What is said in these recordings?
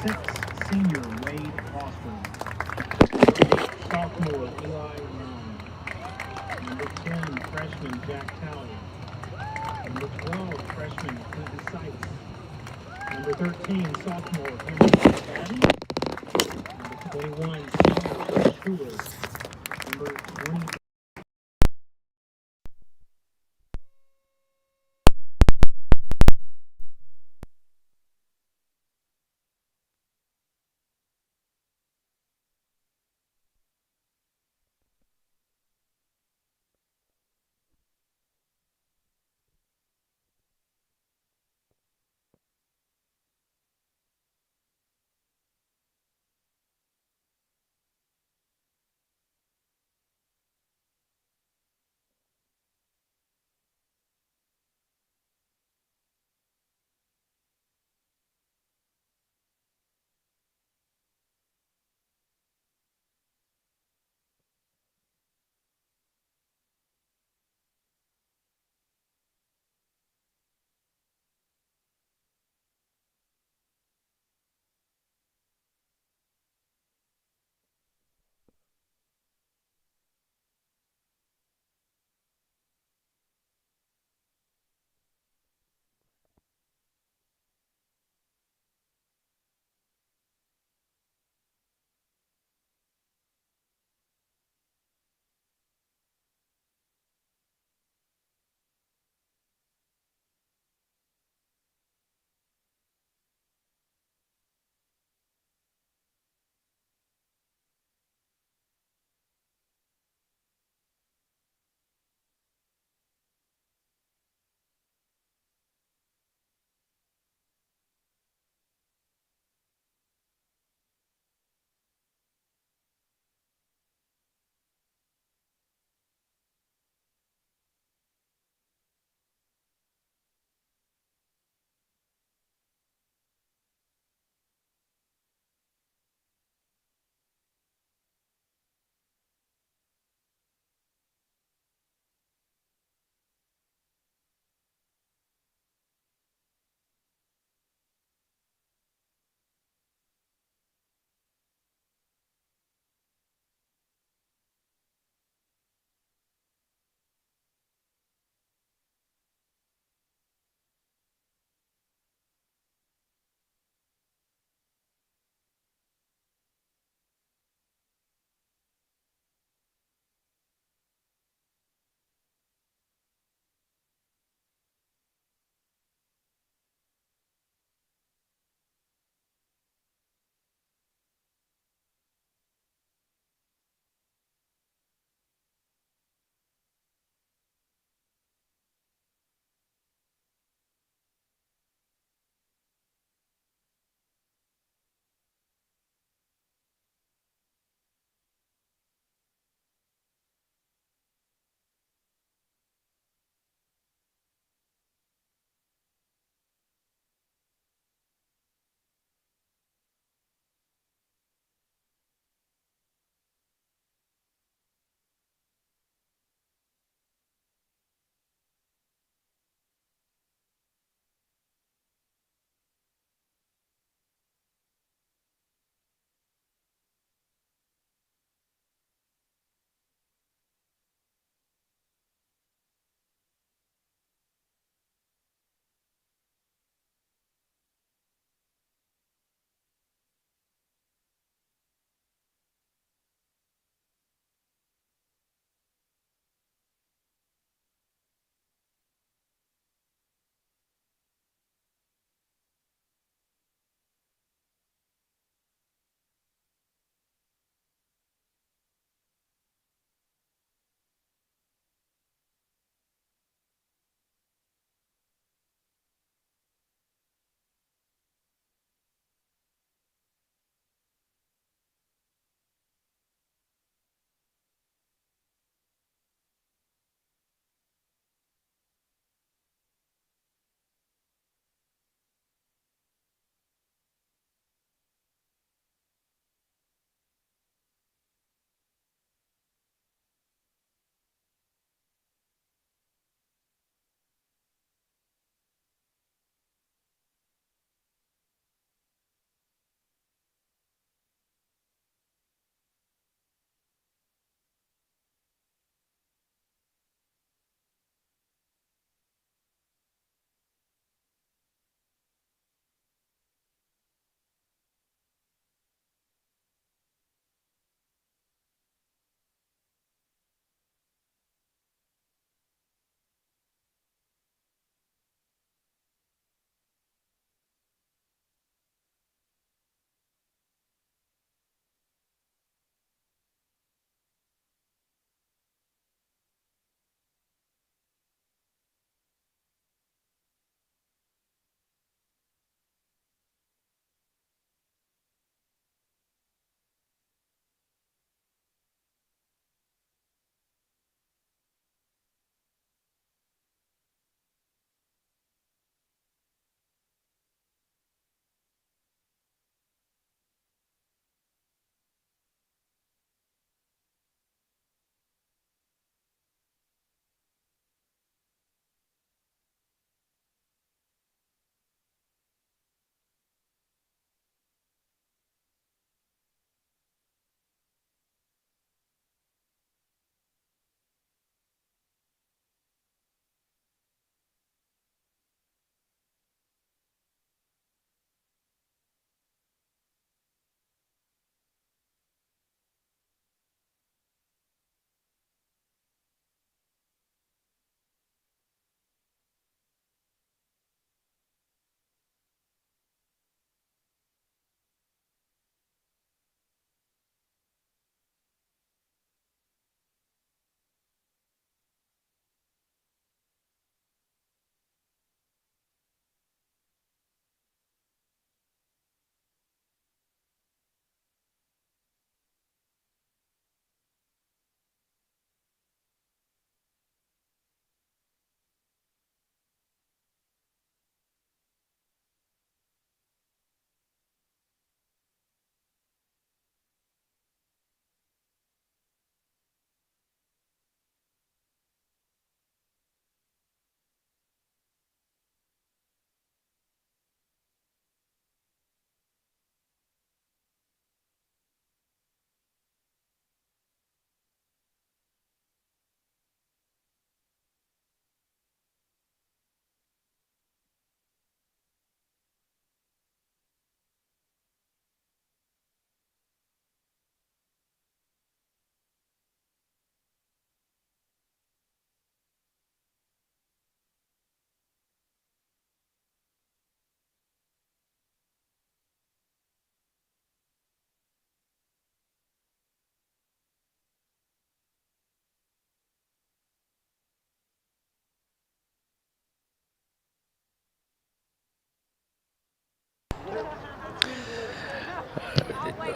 senior Wade Austin. Sophomore Eli Long. Number 10, freshman Jack Talley. Number 12, freshman Clinton Sykes. Number 13, sophomore Henry Adams. Number 21, senior Chris Schuler. Number 20,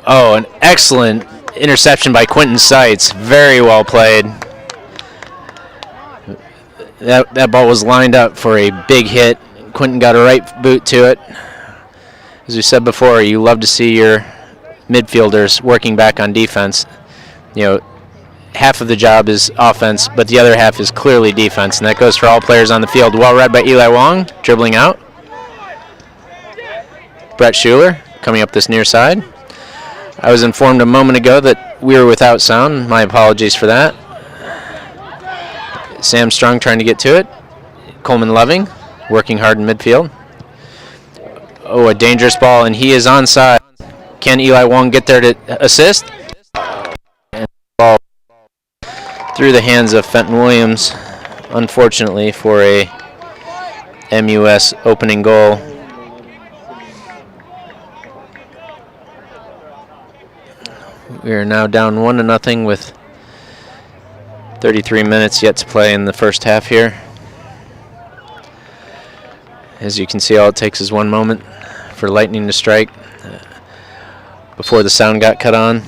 Oh, an excellent interception by Quentin Seitz. Very well played. That ball was lined up for a big hit. Quentin got a right boot to it. As we said before, you love to see your midfielders working back on defense. You know, half of the job is offense, but the other half is clearly defense, and that goes for all players on the field. Well read by Eli Wong, dribbling out. Brett Schuler coming up this near side. I was informed a moment ago that we were without sound. My apologies for that. Sam Strong trying to get to it. Coleman Loving working hard in midfield. Oh, a dangerous ball, and he is onside. Can Eli Wong get there to assist? And ball through the hands of Fenton Williams, unfortunately, for a MUS opening goal. We are now down 1-0 with 33 minutes yet to play in the first half here. As you can see, all it takes is one moment for lightning to strike before the sound got cut on.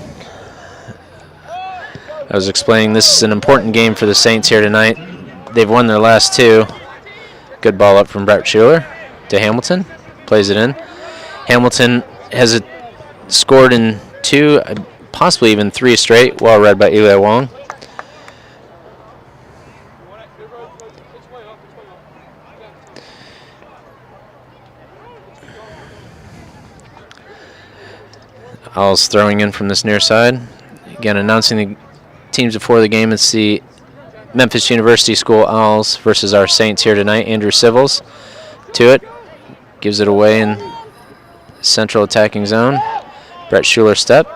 I was explaining this is an important game for the Saints here tonight. They've won their last two. Good ball up from Brett Schuler to Hamilton. Plays it in. Hamilton has scored in 2, possibly even 3 straight. Well read by Eli Wong. Owls throwing in from this near side. Again, announcing the teams before the game. It's the Memphis University School Owls versus our Saints here tonight. Andrew Civils to it. Gives it away in central attacking zone. Brett Schuler step.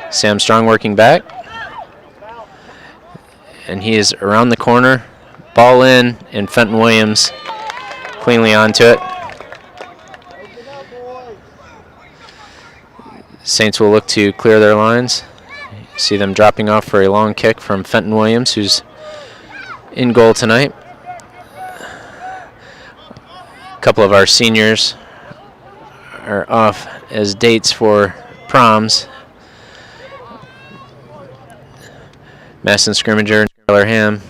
Sam Strong working back. And he is around the corner. Ball in, and Fenton Williams cleanly onto it. Saints will look to clear their lines. See them dropping off for a long kick from Fenton Williams, who's in goal tonight. A couple of our seniors are off as dates for proms. Masson Scrimmager and Taylor Ham.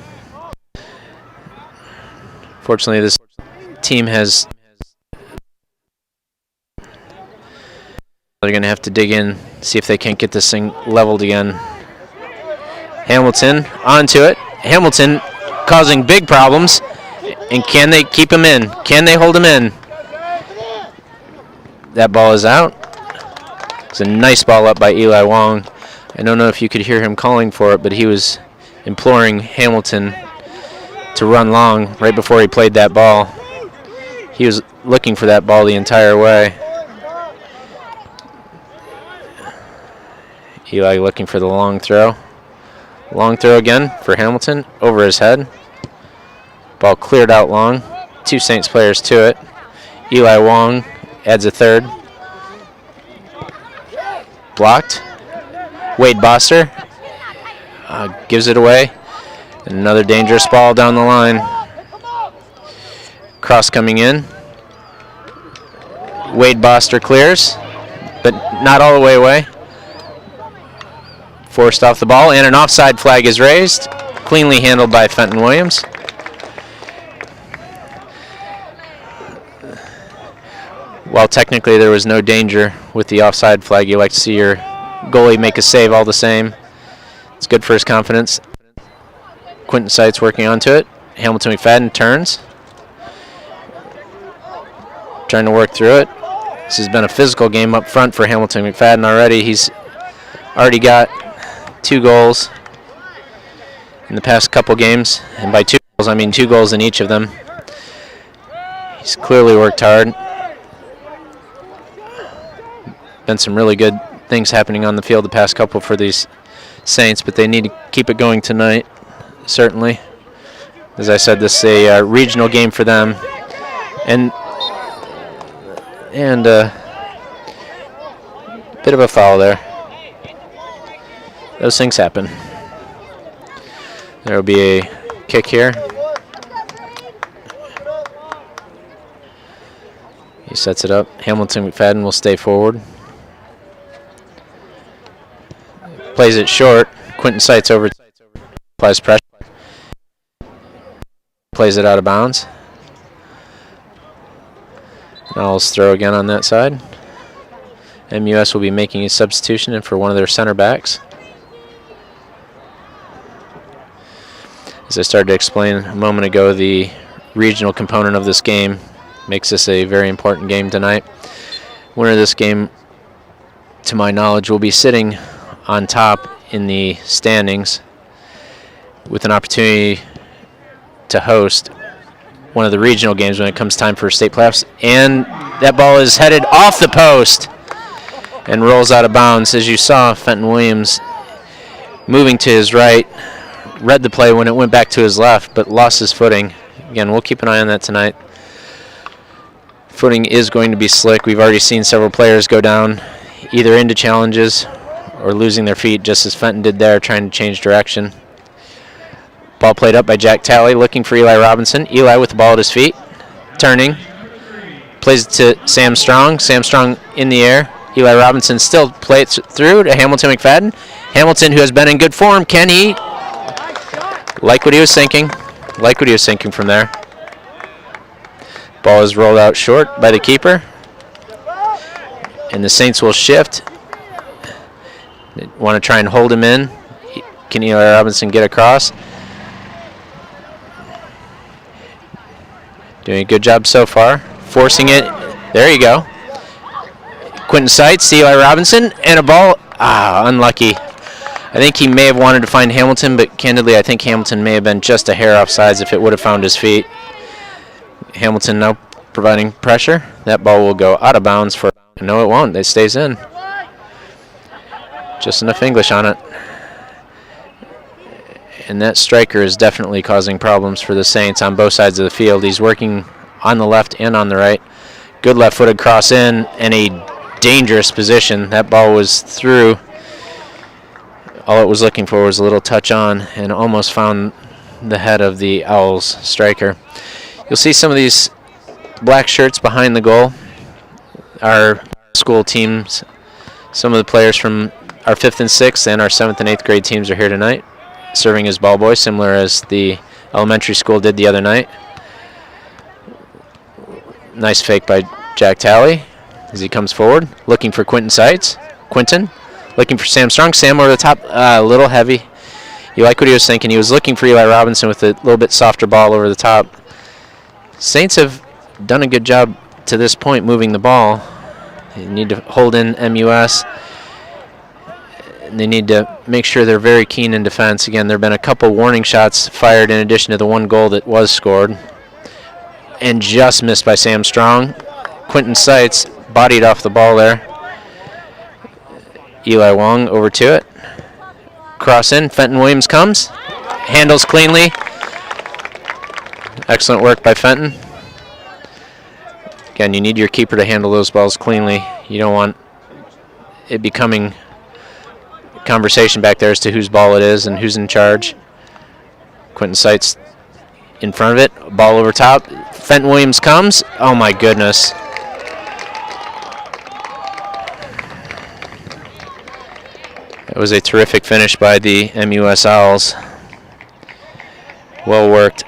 Fortunately, this team has... They're going to have to dig in, see if they can't get this thing leveled again. Hamilton onto it. Hamilton causing big problems. And can they keep him in? Can they hold him in? That ball is out. It's a nice ball up by Eli Wong. I don't know if you could hear him calling for it, but he was imploring Hamilton to run long right before he played that ball. He was looking for that ball the entire way. Eli looking for the long throw. Long throw again for Hamilton, over his head. Ball cleared out long. 2 Saints players to it. Eli Wong adds a third. Blocked. Wade Boster gives it away. And another dangerous ball down the line. Cross coming in. Wade Boster clears, but not all the way away. Forced off the ball, and an offside flag is raised. Cleanly handled by Fenton Williams. While technically there was no danger with the offside flag, you like to see your goalie make a save all the same. It's good for his confidence. Quentin Seitz working onto it. Hamilton McFadden turns. Trying to work through it. This has been a physical game up front for Hamilton McFadden already. He's already got 2 goals in the past couple games, and by 2 goals I mean 2 goals in each of them. He's clearly worked hard. Been some really good things happening on the field the past couple for these Saints, but they need to keep it going tonight, certainly. As I said, this is a regional game for them, and a bit of a foul there. Those things happen. There will be a kick here. He sets it up. Hamilton McFadden will stay forward. Plays it short. Quinton Seitz over. Applies pressure. Plays it out of bounds. Owls throw again on that side. MUS will be making a substitution in for one of their center backs. As I started to explain a moment ago, the regional component of this game makes this a very important game tonight. Winner of this game, to my knowledge, will be sitting on top in the standings with an opportunity to host one of the regional games when it comes time for state playoffs. And that ball is headed off the post and rolls out of bounds. As you saw, Fenton Williams moving to his right, read the play when it went back to his left, but lost his footing. Again, we'll keep an eye on that tonight. Footing is going to be slick. We've already seen several players go down either into challenges or losing their feet, just as Fenton did there, trying to change direction. Ball played up by Jack Talley, looking for Eli Robinson. Eli with the ball at his feet, turning. Plays it to Sam Strong. Sam Strong in the air. Eli Robinson still plays it through to Hamilton McFadden. Hamilton, who has been in good form, can he? Like what he was thinking. Like what he was thinking from there. Ball is rolled out short by the keeper. And the Saints will shift. They want to try and hold him in. Can Eli Robinson get across? Doing a good job so far. Forcing it. There you go. Quinton Seitz, Eli Robinson, and a ball. Unlucky. I think he may have wanted to find Hamilton, but candidly, I think Hamilton may have been just a hair offsides if it would have found his feet. Hamilton now providing pressure. That ball will go out of bounds for. No, it won't. It stays in. Just enough English on it. And that striker is definitely causing problems for the Saints on both sides of the field. He's working on the left and on the right. Good left-footed cross in and a dangerous position. That ball was through. All it was looking for was a little touch on and almost found the head of the Owls striker. You'll see some of these black shirts behind the goal. Our school teams, some of the players from our 5th and 6th and our 7th and 8th grade teams are here tonight, serving as ball boys, similar as the elementary school did the other night. Nice fake by Jack Talley as he comes forward, looking for Quinton Seitz. Quinton looking for Sam Strong. Sam over the top, a little heavy. You like what he was thinking. He was looking for Eli Robinson with a little bit softer ball over the top. Saints have done a good job to this point moving the ball. They need to hold in MUS. They need to make sure they're very keen in defense. Again, there have been a couple warning shots fired in addition to the one goal that was scored. And just missed by Sam Strong. Quinton Seitz bodied off the ball there. Eli Wong over to it. Cross in. Fenton Williams comes. Handles cleanly. Excellent work by Fenton. Again, you need your keeper to handle those balls cleanly. You don't want it becoming conversation back there as to whose ball it is and who's in charge. Quinton Seitz in front of it. Ball over top. Fenton Williams comes. Oh my goodness. It was a terrific finish by the MUS Owls. Well worked.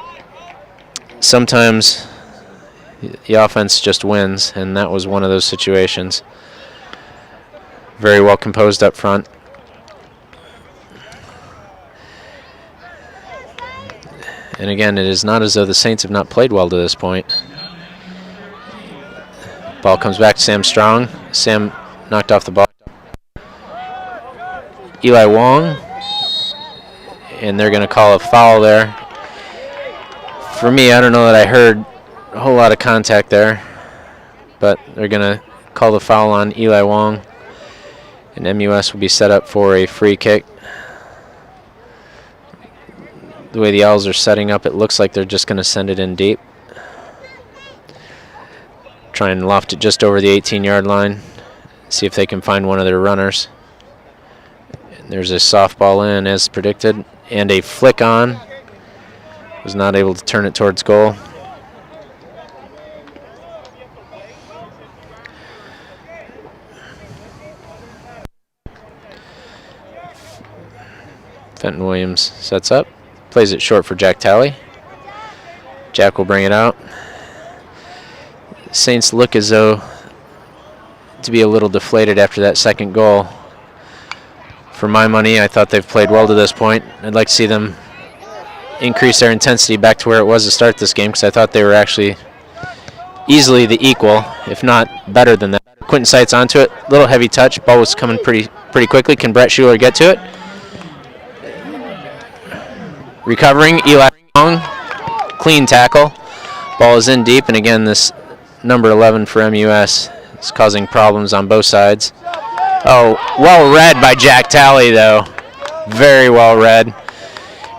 Sometimes the offense just wins, and that was one of those situations. Very well composed up front. And again, it is not as though the Saints have not played well to this point. Ball comes back to Sam Strong. Sam knocked off the ball. Eli Wong, and they're going to call a foul there. For me, I don't know that I heard a whole lot of contact there, but they're going to call the foul on Eli Wong, and MUS will be set up for a free kick. The way the Owls are setting up, it looks like they're just going to send it in deep. Try and loft it just over the 18-yard line, see if they can find one of their runners. There's a softball in as predicted, and a flick on. Was not able to turn it towards goal. Fenton Williams sets up, plays it short for Jack Talley. Jack will bring it out. Saints look as though to be a little deflated after that second goal. For my money, I thought they've played well to this point. I'd like to see them increase their intensity back to where it was to start this game, because I thought they were actually easily the equal, if not better than that. Quentin Seitz onto it, little heavy touch. Ball was coming pretty quickly. Can Brett Schuler get to it? Recovering, Eli Long, clean tackle. Ball is in deep, and again, this number 11 for MUS is causing problems on both sides. Oh, well read by Jack Talley, though. Very well read.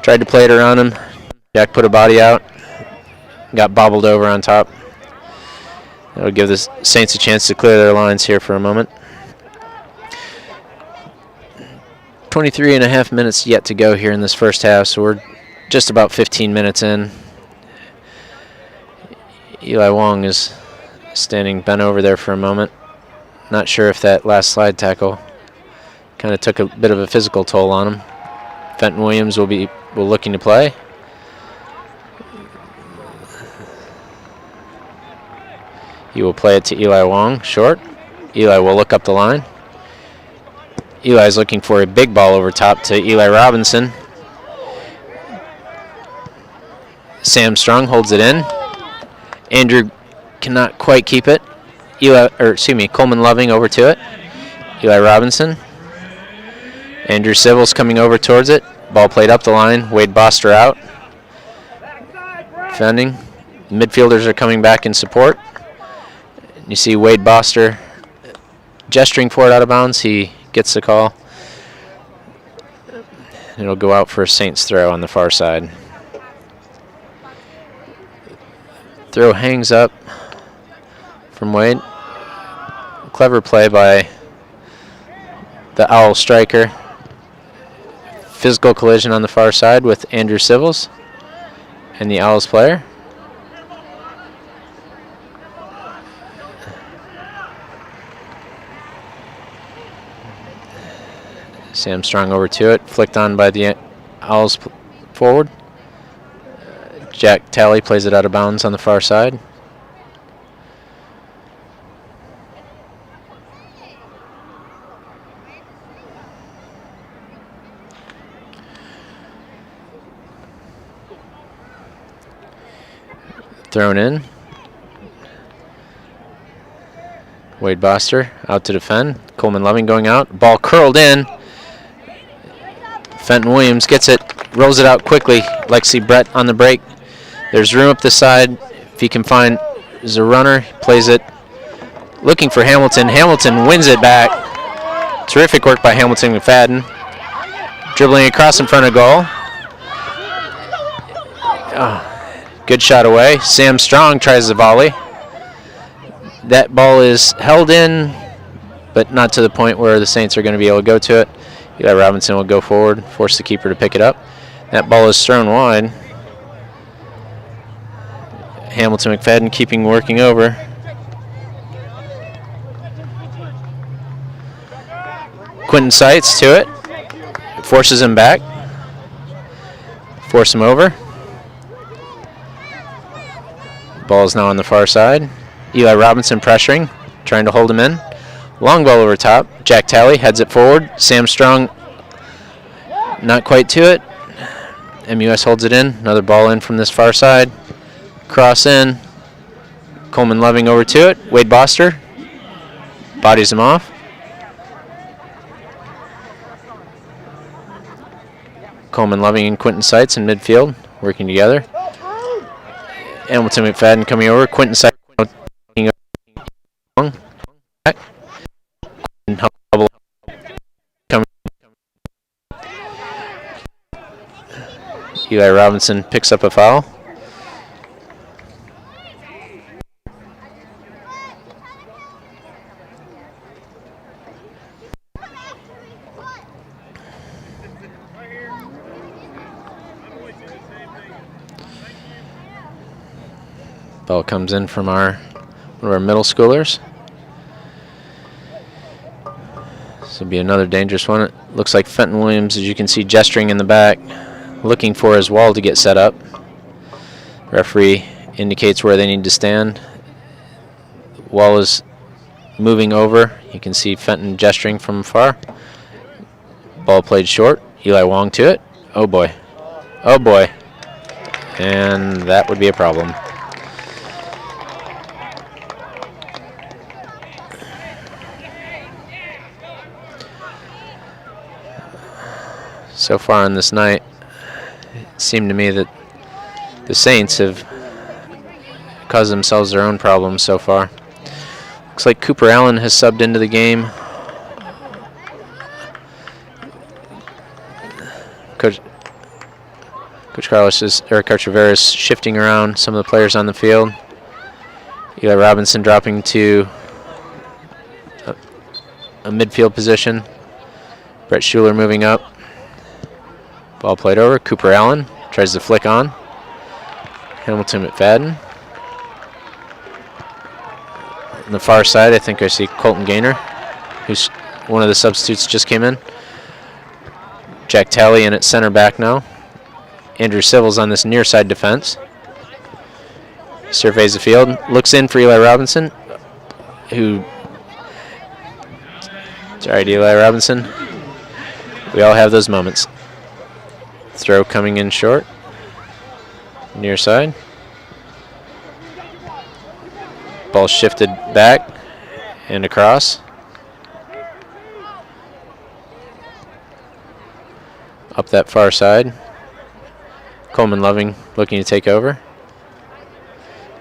Tried to play it around him. Jack put a body out. Got bobbled over on top. That'll give the Saints a chance to clear their lines here for a moment. 23 and a half minutes yet to go here in this first half, so we're just about 15 minutes in. Eli Wong is standing bent over there for a moment. Not sure if that last slide tackle kind of took a bit of a physical toll on him. Fenton Williams will looking to play. He will play it to Eli Wong, short. Eli will look up the line. Eli's looking for a big ball over top to Eli Robinson. Sam Strong holds it in. Andrew cannot quite keep it. Coleman Loving over to it. Eli Robinson. Andrew Civils coming over towards it. Ball played up the line. Wade Boster out. Defending. Midfielders are coming back in support. You see Wade Boster gesturing for it out of bounds. He gets the call. It'll go out for a Saints throw on the far side. Throw hangs up from Wade. Clever play by the Owl striker. Physical collision on the far side with Andrew Civils and the Owls player. Sam Strong over to it, flicked on by the Owls forward. Jack Talley plays it out of bounds on the far side. Thrown in. Wade Boster out to defend. Coleman Loving going out. Ball curled in. Fenton Williams gets it, rolls it out quickly. Like to see Brett on the break. There's room up the side. If he can find, there's a runner, plays it. Looking for Hamilton. Hamilton wins it back. Terrific work by Hamilton McFadden. Dribbling across in front of goal. Good shot away. Sam Strong tries the volley. That ball is held in, but not to the point where the Saints are going to be able to go to it. Eli Robinson will go forward, force the keeper to pick it up. That ball is thrown wide. Hamilton McFadden keeping working over. Quentin Seitz to it. Forces him back. Force him over. Ball is now on the far side. Eli Robinson pressuring, trying to hold him in. Long ball over top. Jack Talley heads it forward. Sam Strong not quite to it. MUS holds it in. Another ball in from this far side. Cross in. Coleman Loving over to it. Wade Boster bodies him off. Coleman Loving and Quentin Seitz in midfield working together. Hamilton McFadden coming over. Quentin Seitz back. Eli Robinson picks up a foul. Ball comes in from one of our middle schoolers. This will be another dangerous one. It looks like Fenton Williams, as you can see, gesturing in the back, looking for his wall to get set up. Referee indicates where they need to stand. Wall is moving over. You can see Fenton gesturing from afar. Ball played short. Eli Wong to it. Oh boy. Oh boy. And that would be a problem. So far on this night, it seemed to me that the Saints have caused themselves their own problems so far. Looks like Cooper Allen has subbed into the game. Coach Rivera is shifting around some of the players on the field. Eli Robinson dropping to a midfield position. Brett Schuler moving up. Ball played over. Cooper Allen tries to flick on. Hamilton McFadden. On the far side, I think I see Colton Gaynor, who's one of the substitutes just came in. Jack Talley in at center back now. Andrew Civils on this near side defense. Surveys the field, looks in for Eli Robinson, who... Sorry, Eli Robinson. We all have those moments. Throw coming in short. Near side. Ball shifted back and across. Up that far side. Coleman Loving looking to take over.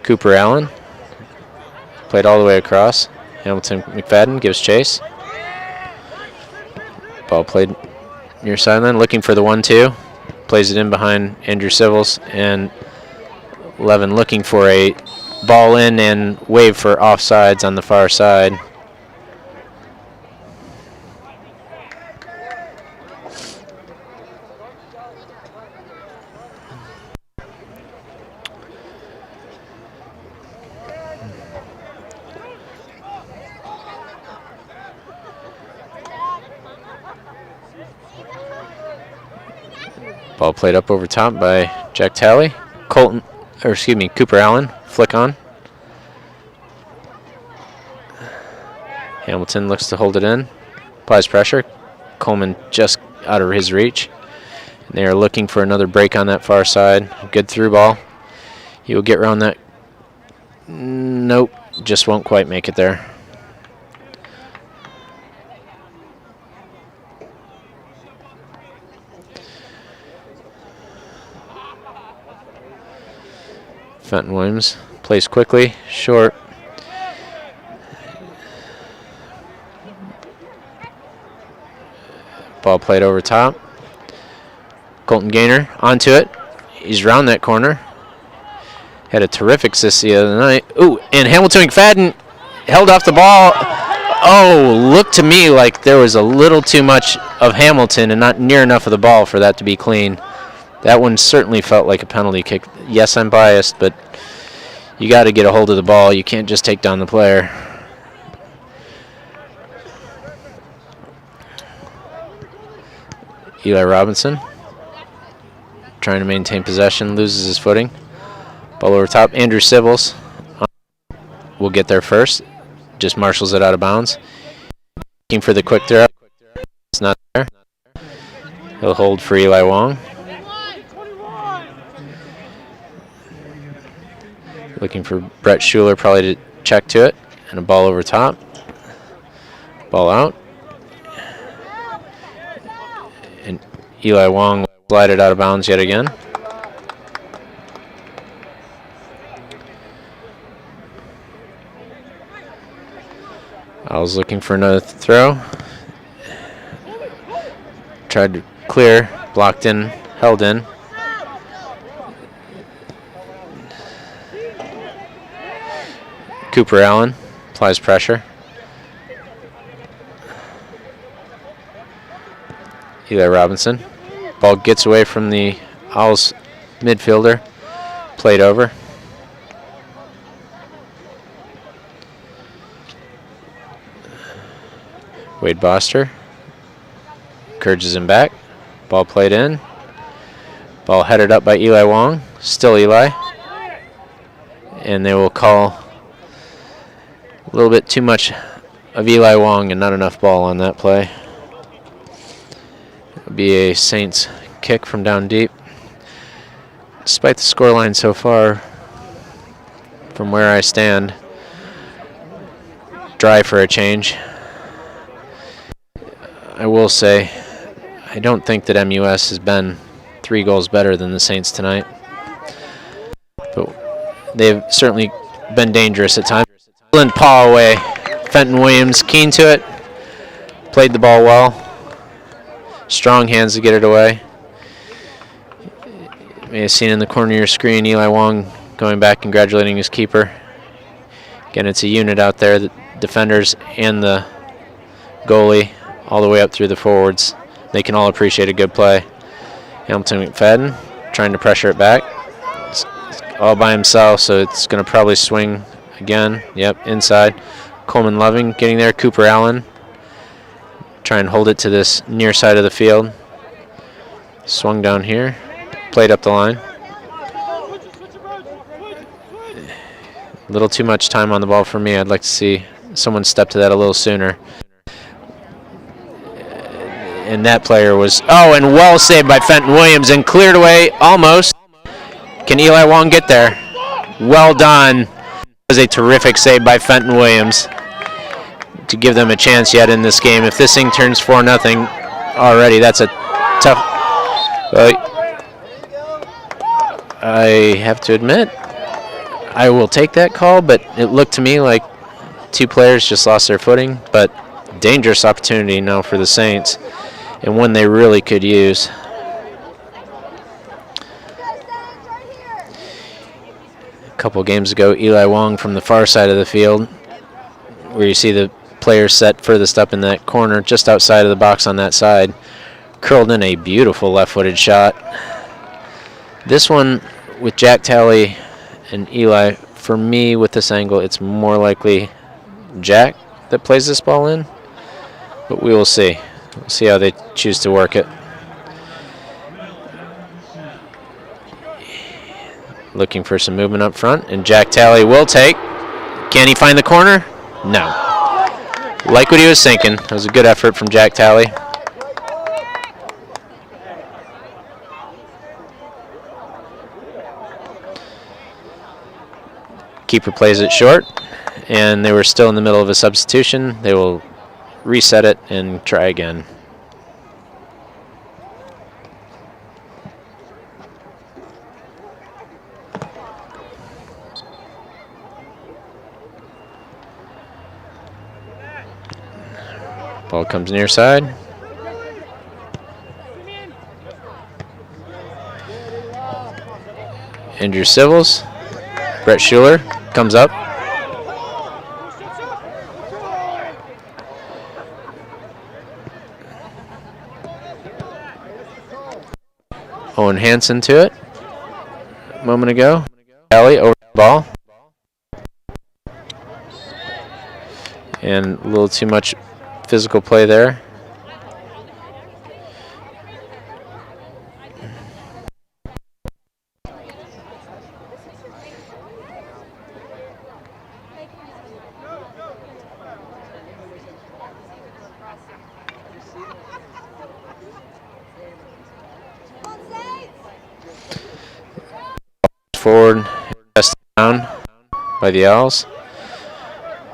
Cooper Allen. Played all the way across. Hamilton McFadden gives chase. Ball played near sideline, looking for the 1-2. Plays it in behind Andrew Civils, and Levin looking for a ball in and wave for offsides on the far side. Ball played up over top by Jack Talley. Cooper Allen, flick on. Hamilton looks to hold it in. Applies pressure. Coleman just out of his reach. And they are looking for another break on that far side. Good through ball. He will get around that. Nope, just won't quite make it there. Fenton Williams plays quickly, short. Ball played over top. Colton Gaynor onto it. He's around that corner. Had a terrific assist the other night. Ooh, and Hamilton McFadden held off the ball. Oh, looked to me like there was a little too much of Hamilton and not near enough of the ball for that to be clean. That one certainly felt like a penalty kick. Yes, I'm biased, but you got to get a hold of the ball. You can't just take down the player. Eli Robinson trying to maintain possession, loses his footing. Ball over top. Andrew Civils will get there first. Just marshals it out of bounds. Looking for the quick throw. It's not there. He'll hold for Eli Wong. Looking for Brett Schuler probably to check to it. And a ball over top. Ball out. And Eli Wong slided out of bounds yet again. I was looking for another throw. Tried to clear, blocked in, held in. Cooper Allen applies pressure. Eli Robinson. Ball gets away from the Owls midfielder. Played over. Wade Boster Encourages him back. Ball played in. Ball headed up by Eli Wong. Still Eli. And they will call a little bit too much of Eli Wong and not enough ball on that play. It'll be a Saints kick from down deep. Despite the scoreline so far, from where I stand, dry for a change. I will say, I don't think that MUS has been 3 goals better than the Saints tonight. But they've certainly been dangerous at times. Excellent paw away. Fenton Williams keen to it. Played the ball well. Strong hands to get it away. You may have seen in the corner of your screen Eli Wong going back congratulating his keeper. Again, it's a unit out there, the defenders and the goalie, all the way up through the forwards. They can all appreciate a good play. Hamilton McFadden trying to pressure it back. It's all by himself, so it's going to probably swing again. Yep, inside. Coleman Loving getting there. Cooper Allen. Try and hold it to this near side of the field. Swung down here. Played up the line. A little too much time on the ball for me. I'd like to see someone step to that a little sooner. And that player was, and well saved by Fenton Williams and cleared away almost. Can Eli Wong get there? Well done. That was a terrific save by Fenton Williams to give them a chance yet in this game. If this thing turns 4-0 already, that's a tough. I have to admit, I will take that call, but it looked to me like 2 players just lost their footing. But dangerous opportunity now for the Saints, and one they really could use. A couple games ago, Eli Wong from the far side of the field, where you see the player set furthest up in that corner, just outside of the box on that side, curled in a beautiful left-footed shot. This one with Jack Talley and Eli, for me with this angle, it's more likely Jack that plays this ball in, but we will see. We'll see how they choose to work it. Looking for some movement up front, and Jack Talley will take. Can he find the corner? No. Like what he was thinking. It was a good effort from Jack Talley. Keeper plays it short, and they were still in the middle of a substitution. They will reset it and try again. Ball comes near side. Andrew Civils. Brett Schuler comes up. Owen Hansen to it a moment ago. Alley over the ball. And a little too much physical play there. Forward, down by the Owls.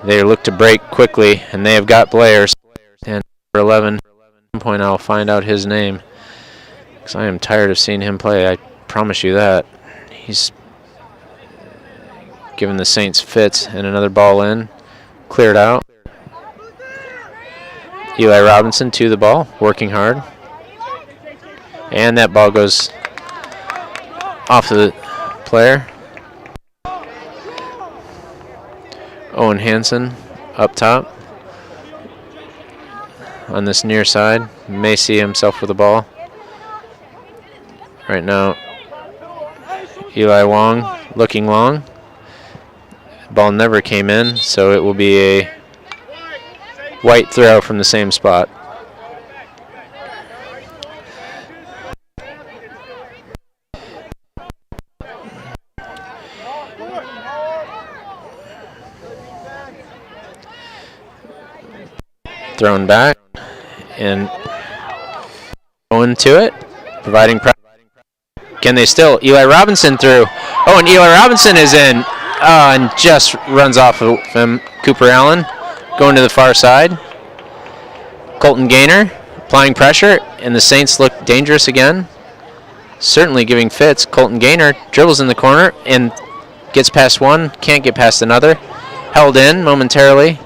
They look to break quickly, and they have got players. And number 11, at some point I'll find out his name, because I am tired of seeing him play. I promise you that. He's given the Saints fits, and another ball in, cleared out. Eli Robinson to the ball, working hard, and that ball goes off the player. Owen Hansen up top on this near side. May see himself with the ball. Right now, Eli Wong looking long. Ball never came in, so it will be a white throw from the same spot. Thrown back and going to it, providing pressure. Can they still? Eli Robinson through. Oh, and Eli Robinson is in. And just runs off of him. Cooper Allen going to the far side. Colton Gaynor applying pressure, and the Saints look dangerous again. Certainly giving fits. Colton Gaynor dribbles in the corner and gets past one, can't get past another. Held in momentarily.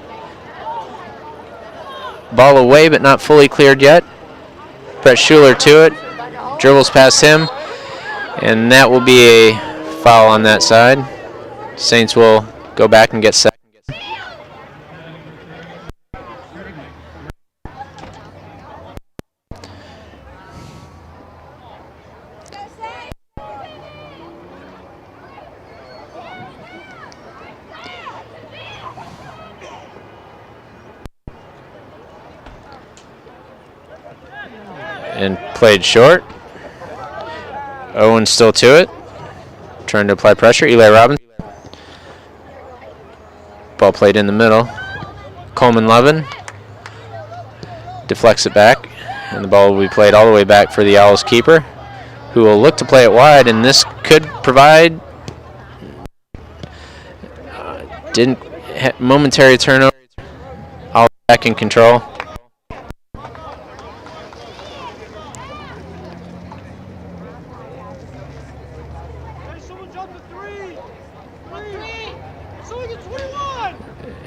Ball away, but not fully cleared yet. Brett Schuler to it, dribbles past him, and that will be a foul on that side. Saints will go back and get set. And played short. Owen still to it, trying to apply pressure. Eli Robinson. Ball played in the middle. Coleman Levin deflects it back, and the ball will be played all the way back for the Owls keeper, who will look to play it wide, and this could provide momentary turnover. Owls back in control.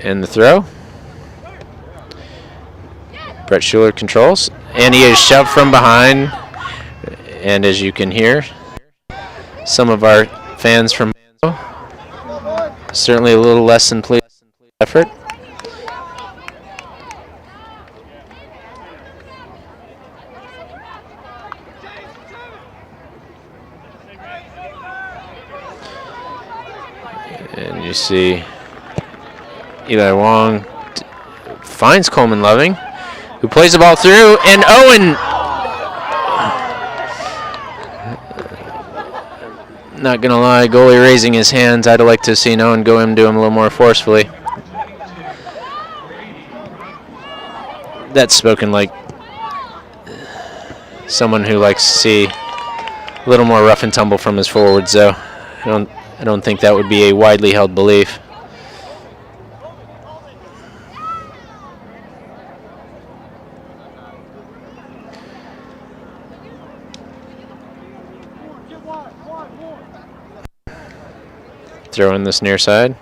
And the throw. Brett Schuler controls, and he is shoved from behind. And as you can hear, some of our fans from certainly a little less than pleased effort. And you see Eli Wong finds Coleman Loving, who plays the ball through, and Owen, not going to lie, goalie raising his hands. I'd like to have seen Owen go into him a little more forcefully. That's spoken like someone who likes to see a little more rough and tumble from his forwards, though. I don't think that would be a widely held belief. Throw in this near side.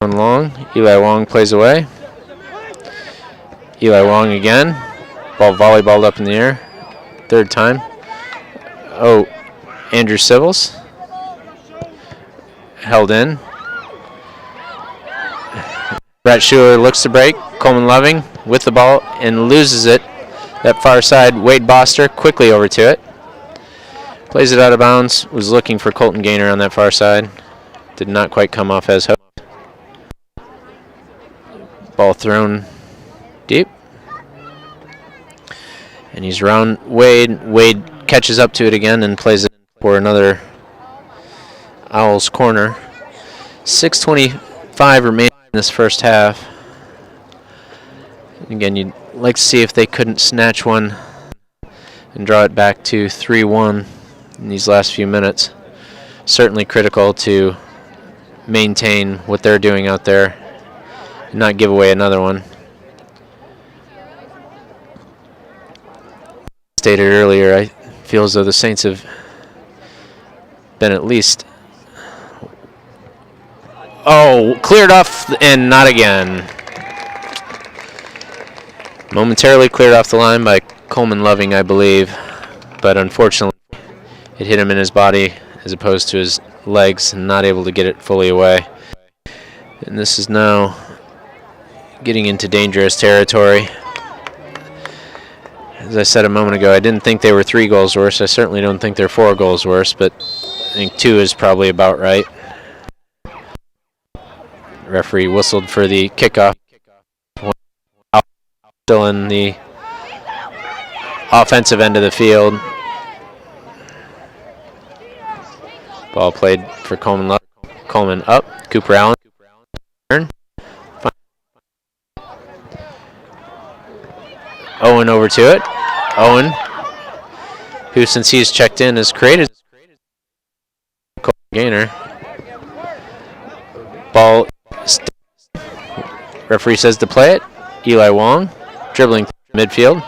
One long. Eli Wong plays away. Eli Wong again. Ball volleyballed up in the air. Third time. Oh, Andrew Sibbles. Held in. Brett Schuler looks to break. Coleman Loving with the ball and loses it. That far side, Wade Boster quickly over to it. Plays it out of bounds. Was looking for Colton Gaynor on that far side. Did not quite come off as hoped. Ball thrown deep. And he's around Wade. Wade catches up to it again and plays it for another Owls corner. 6:25 remaining in this first half. Again, you'd like to see if they couldn't snatch one and draw it back to 3-1 in these last few minutes. Certainly critical to maintain what they're doing out there and not give away another one. Stated earlier, I feel as though the Saints have been at least cleared off, and not again. Momentarily cleared off the line by Coleman Loving, I believe, but unfortunately it hit him in his body as opposed to his legs, and not able to get it fully away. And this is now getting into dangerous territory. As I said a moment ago, I didn't think they were 3 goals worse. I certainly don't think they're 4 goals worse, but I think 2 is probably about right. Referee whistled for the kickoff. Still in the offensive end of the field. Ball played for Coleman. Coleman up. Cooper Allen. Turn. Owen over to it. Owen, who since he's checked in has created Gainer. Ball. Referee says to play it. Eli Wong dribbling midfield.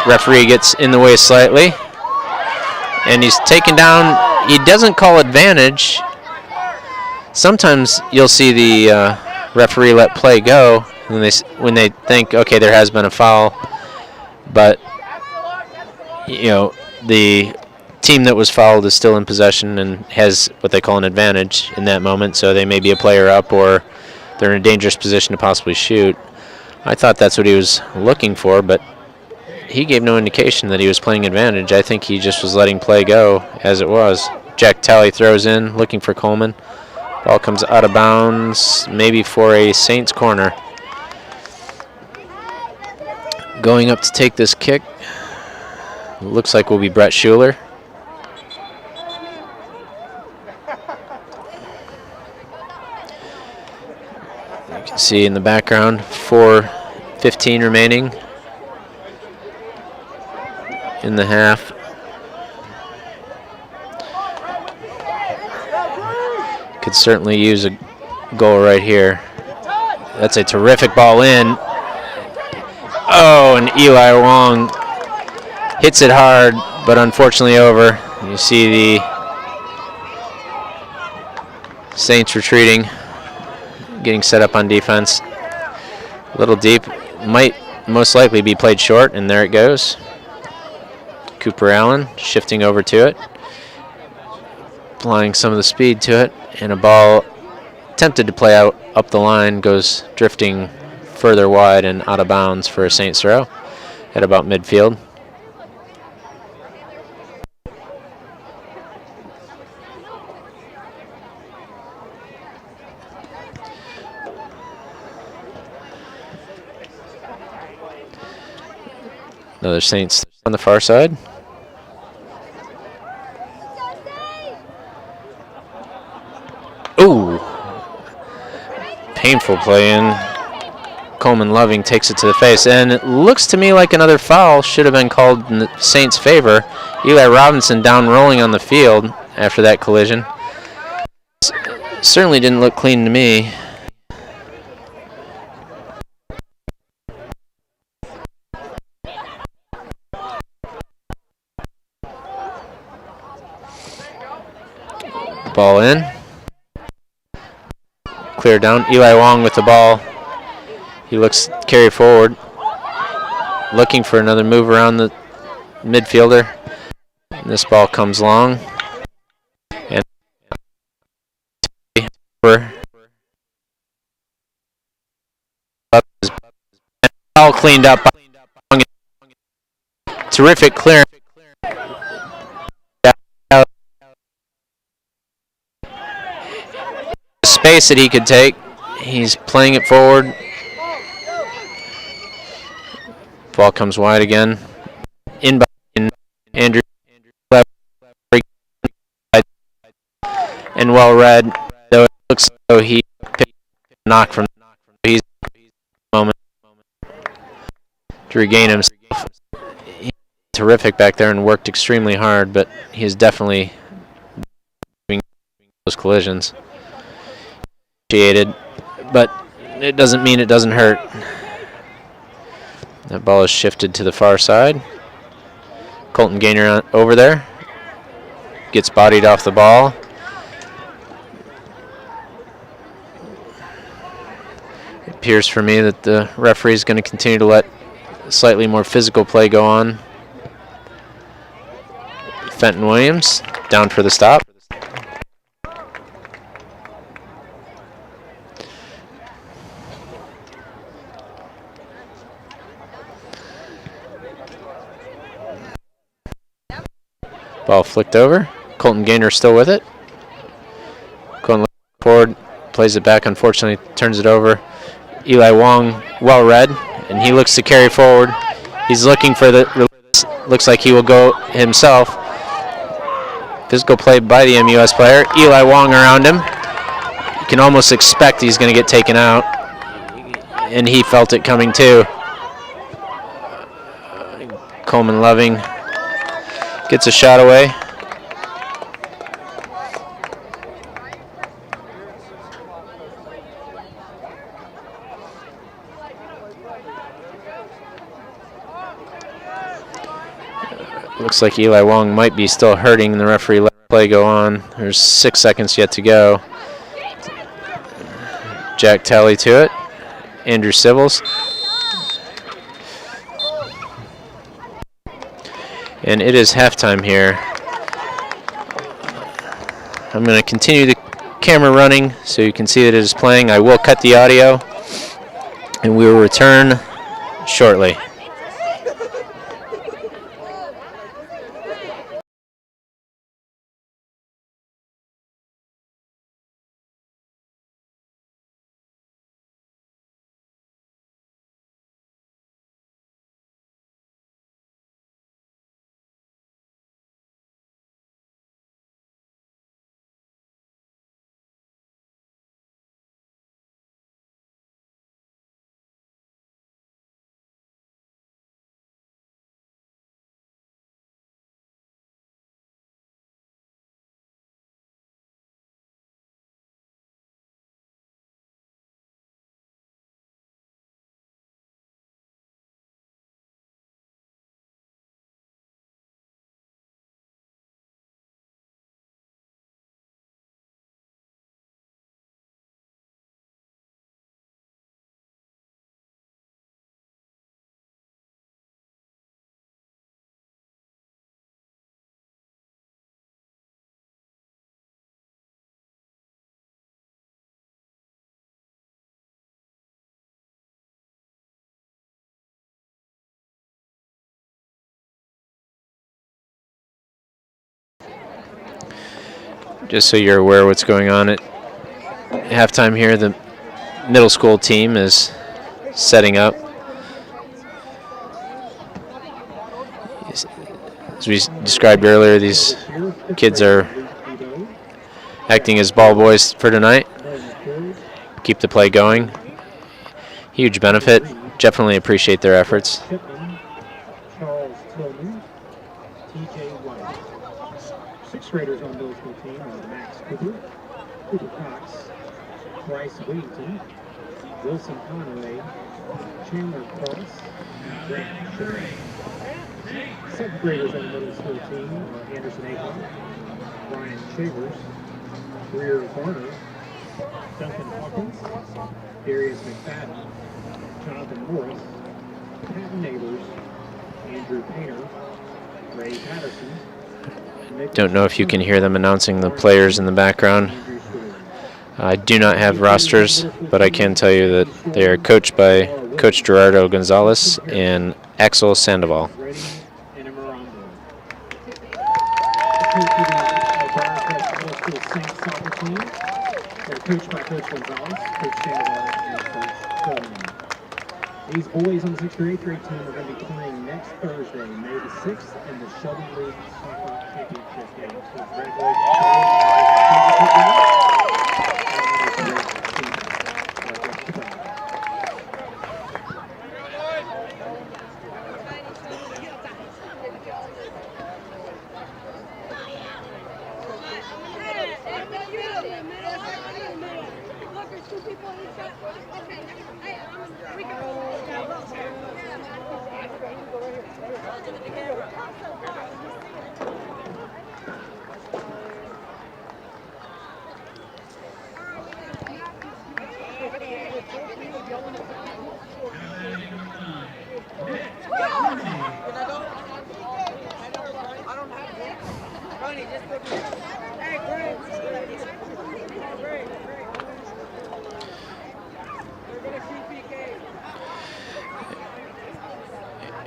Referee gets in the way slightly, and he's taken down. He doesn't call advantage. Sometimes you'll see the referee let play go when they think, okay, there has been a foul, but the team that was fouled is still in possession and has what they call an advantage in that moment, so they may be a player up or they're in a dangerous position to possibly shoot. I thought that's what he was looking for, but he gave no indication that he was playing advantage. I think he just was letting play go as it was. Jack Talley throws in, looking for Coleman. Ball comes out of bounds, maybe for a Saints corner. Going up to take this kick, looks like will be Brett Schuler. You can see in the background, 4:15 remaining in the half. Could certainly use a goal right here. That's a terrific ball in. Oh, and Eli Wong hits it hard, but unfortunately over. You see the Saints retreating, getting set up on defense. A little deep, might most likely be played short, and there it goes. Cooper Allen shifting over to it, applying some of the speed to it, and a ball attempted to play out up the line, goes drifting further wide and out of bounds for a Saints throw at about midfield. Another Saints on the far side. Ooh, painful play in. Coleman Loving takes it to the face, and it looks to me like another foul should have been called in the Saints' favor. Eli Robinson down rolling on the field after that collision. Certainly didn't look clean to me. Ball in. Clear down. Eli Wong with the ball. He looks carry forward, looking for another move around the midfielder. And this ball comes long. And all cleaned up. Terrific clearance. Space that he could take. He's playing it forward. Ball comes wide again. In by Andrew. And well read. Though it looks as though he picked a knock from. He's moment to regain himself. He's terrific back there and worked extremely hard, but he is definitely doing those collisions. But it doesn't mean it doesn't hurt. That ball is shifted to the far side. Colton Gaynor over there. Gets bodied off the ball. It appears for me that the referee is going to continue to let slightly more physical play go on. Fenton Williams down for the stop. Ball flicked over. Colton Gaynor still with it. Colton forward, plays it back, unfortunately turns it over. Eli Wong, well read, and he looks to carry forward. He's looking for the release. Looks like he will go himself. Physical play by the MUS player. Eli Wong around him. You can almost expect he's going to get taken out. And he felt it coming too. Coleman Loving gets a shot away. Looks like Eli Wong might be still hurting. The referee let play go on. There's 6 seconds yet to go. Jack Talley to it. Andrew Civils. And it is halftime here. I'm going to continue the camera running so you can see that it is playing. I will cut the audio, and we will return shortly. Just so you're aware what's going on at halftime here, the middle school team is setting up. As we described earlier, these kids are acting as ball boys for tonight. Keep the play going. Huge benefit. Definitely appreciate their efforts. Sixth graders on the middle school team are Max Cooper, Cooper Cox, Bryce Wheaton, Wilson Conway, Chandler Cross, and Grant Sherry. Seventh graders on the middle school team are Anderson Ahon, Brian Shavers, Greer Varner, Duncan Hawkins, Darius McFadden, Jonathan Morris, Patton Neighbors, Andrew Painter, Ray Patterson. Don't know if you can hear them announcing the players in the background. I do not have rosters, but I can tell you that they are coached by Coach Gerardo Gonzalez and Axel Sandoval. Coached by Coach Gonzalez, Coach Sandoval, and Coach Coleman. These boys on the 6th or 8th grade team are going to be playing next Thursday, May the 6th, in the Shelby League Soccer Championship game. So congratulations.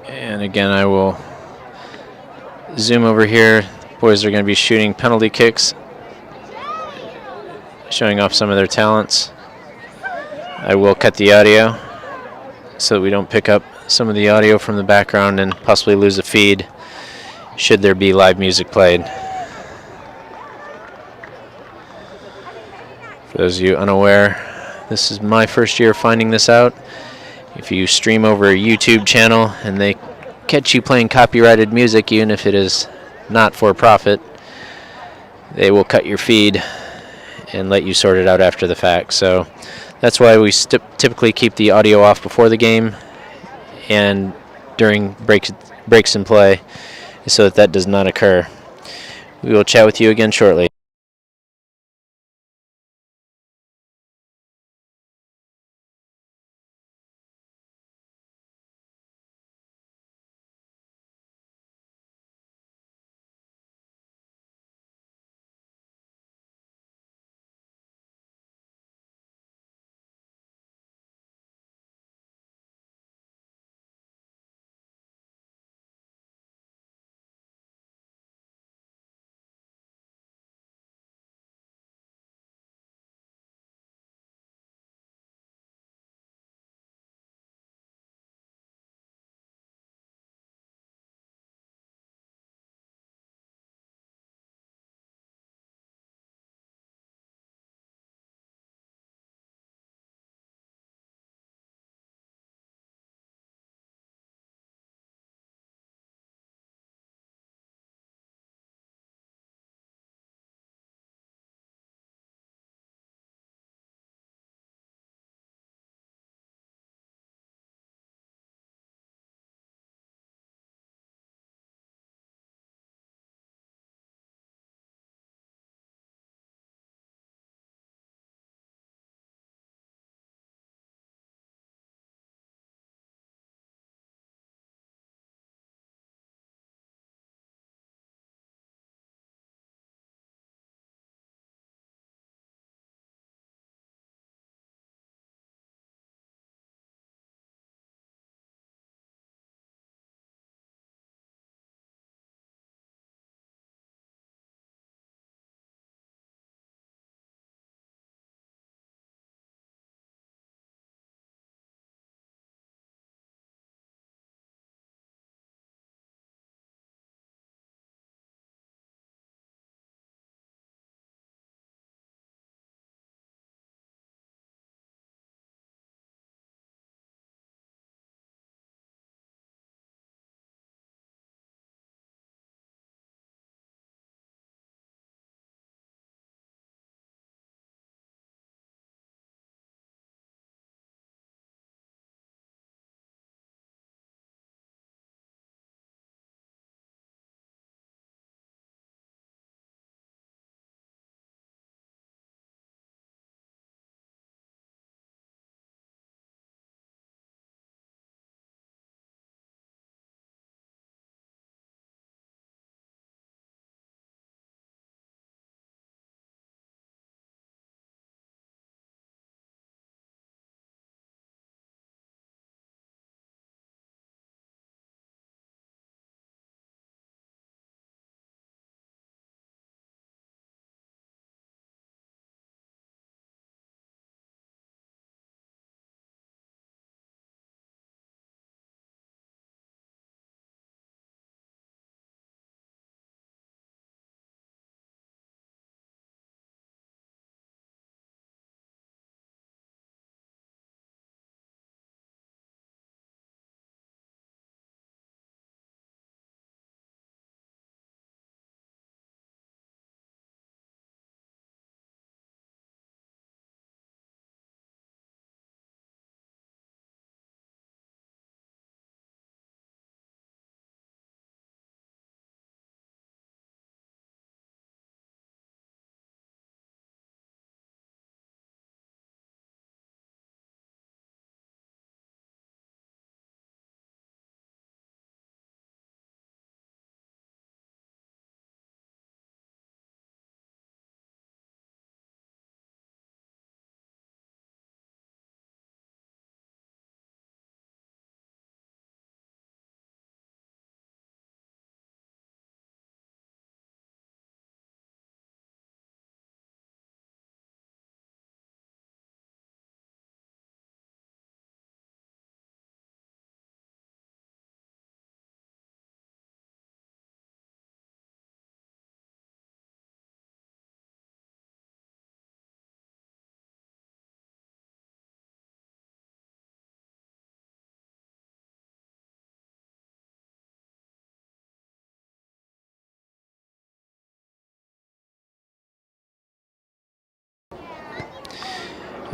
And again, I will zoom over here. Boys are going to be shooting penalty kicks, showing off some of their talents. I will cut the audio so that we don't pick up some of the audio from the background and possibly lose a feed should there be live music played. For those of you unaware, this is my first year finding this out. If you stream over a YouTube channel and they catch you playing copyrighted music, even if it is not for profit, they will cut your feed and let you sort it out after the fact. So that's why we typically keep the audio off before the game and during breaks in play, so that that does not occur. We will chat with you again shortly.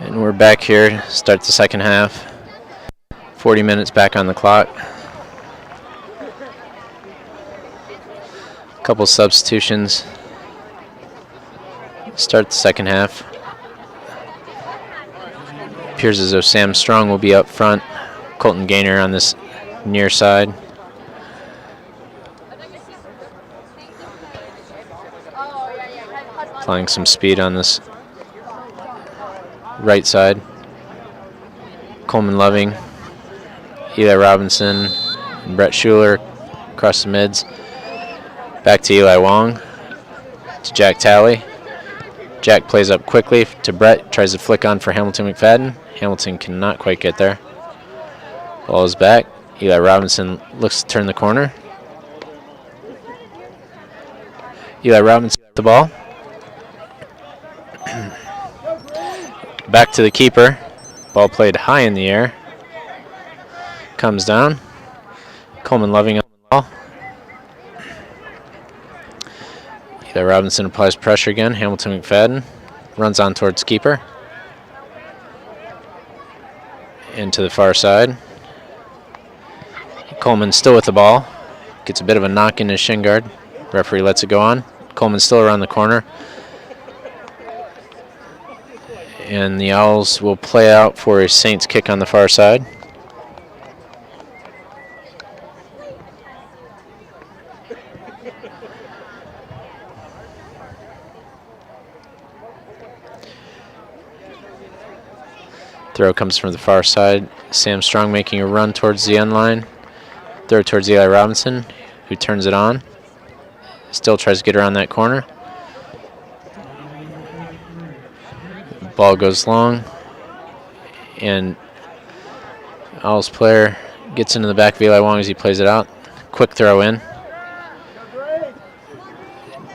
And we're back here, start the second half. 40 minutes back on the clock. Couple substitutions. Start the second half. Appears as though Sam Strong will be up front. Colton Gaynor on this near side. Applying some speed on this right side. Coleman Loving, Eli Robinson, and Brett Schuler across the mids. Back to Eli Wong, to Jack Talley. Jack plays up quickly to Brett, tries to flick on for Hamilton McFadden. Hamilton cannot quite get there. Ball is back. Eli Robinson looks to turn the corner. Eli Robinson with the ball. Back to the keeper. Ball played high in the air. Comes down. Coleman Loving on the ball. Eli Robinson applies pressure again. Hamilton McFadden runs on towards keeper. Into the far side. Coleman still with the ball. Gets a bit of a knock in his shin guard. Referee lets it go on. Coleman still around the corner. And the Owls will play out for a Saints kick on the far side. Throw comes from the far side. Sam Strong making a run towards the end line. Throw towards Eli Robinson, who turns it on. Still tries to get around that corner. Ball goes long, and Owls player gets into the back of Eli Wong as he plays it out. Quick throw in.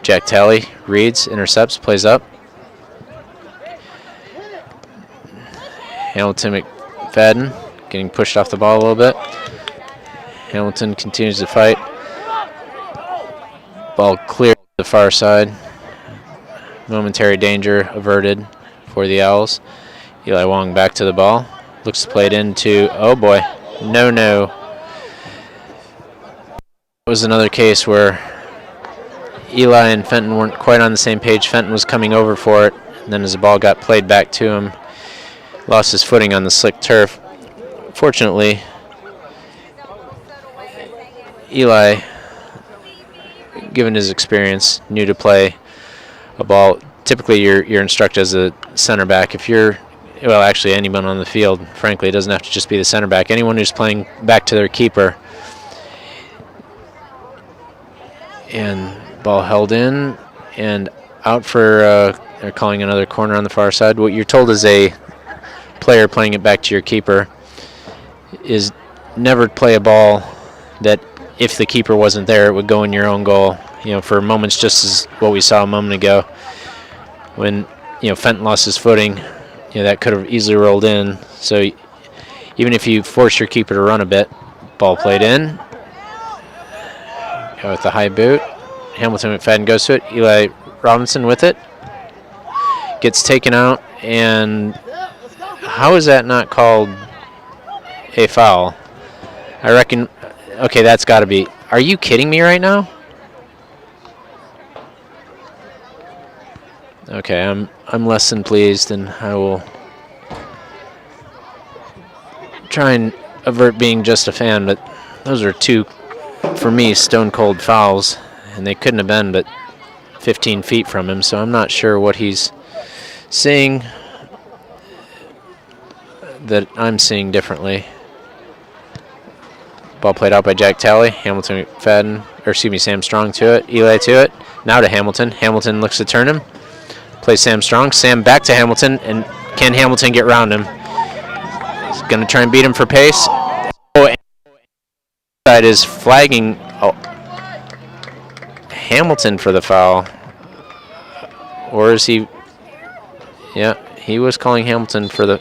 Jack Talley reads, intercepts, plays up. Hamilton McFadden getting pushed off the ball a little bit. Hamilton continues to fight. Ball clear to the far side. Momentary danger averted for the Owls. Eli Wong back to the ball. Looks to play it into, oh boy, no. It was another case where Eli and Fenton weren't quite on the same page. Fenton was coming over for it, and then as the ball got played back to him, lost his footing on the slick turf. Fortunately, Eli, given his experience, knew to play a ball. Typically, you're instructed as a center back. If you're, well, actually anyone on the field, frankly, it doesn't have to just be the center back. Anyone who's playing back to their keeper. And ball held in and out for, they're calling another corner on the far side. What you're told as a player playing it back to your keeper is never play a ball that if the keeper wasn't there, it would go in your own goal. You know, for moments just as what we saw a moment ago when, Fenton lost his footing, that could have easily rolled in. So even if you force your keeper to run a bit, ball played in. Go with the high boot. Hamilton McFadden goes to it. Eli Robinson with it. Gets taken out, and how is that not called a foul? I reckon, okay, that's got to be. Are you kidding me right now? Okay, I'm less than pleased, and I will try and avert being just a fan, but those are two, for me, stone-cold fouls, and they couldn't have been but 15 feet from him, so I'm not sure what he's seeing that I'm seeing differently. Ball played out by Jack Talley. Hamilton McFadden, or excuse me, Sam Strong to it. Eli to it. Now to Hamilton. Hamilton looks to turn him. Plays Sam Strong. Sam back to Hamilton, and can Hamilton get around him? He's going to try and beat him for pace. Oh, and side is flagging Hamilton for the foul. Or is he? Yeah, he was calling Hamilton for the.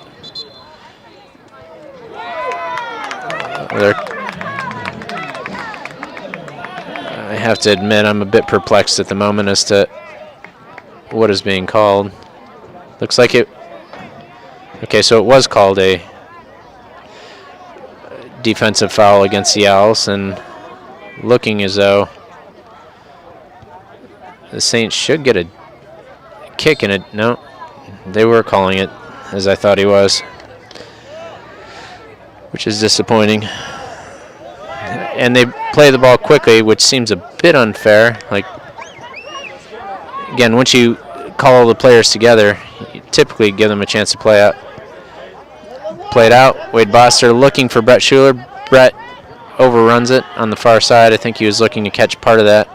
I have to admit I'm a bit perplexed at the moment as to what is being called. Looks like it. Okay, so it was called a defensive foul against the Owls, and looking as though the Saints should get a kick in it. No, they were calling it, as I thought he was, which is disappointing. And they play the ball quickly, which seems a bit unfair. Like, again, once you call all the players together, you typically give them a chance to play out. Played out. Wade Boster looking for Brett Schuler. Brett overruns it on the far side. I think he was looking to catch part of that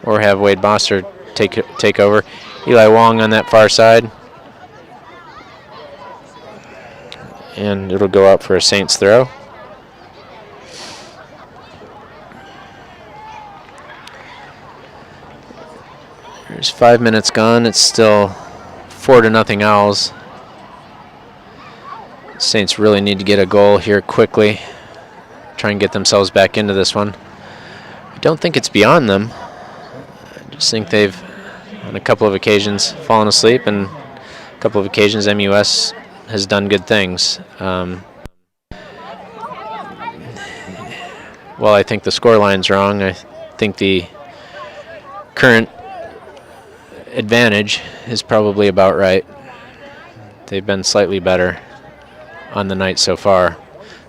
or have Wade Boster take over. Eli Wong on that far side. And it'll go out for a Saints throw. There's 5 minutes gone. It's still 4-0 Owls. Saints really need to get a goal here quickly. Try and get themselves back into this one. I don't think it's beyond them. I just think they've, on a couple of occasions, fallen asleep, and a couple of occasions MUS has done good things. Well, I think the scoreline's wrong. I think the current advantage is probably about right. They've been slightly better on the night so far.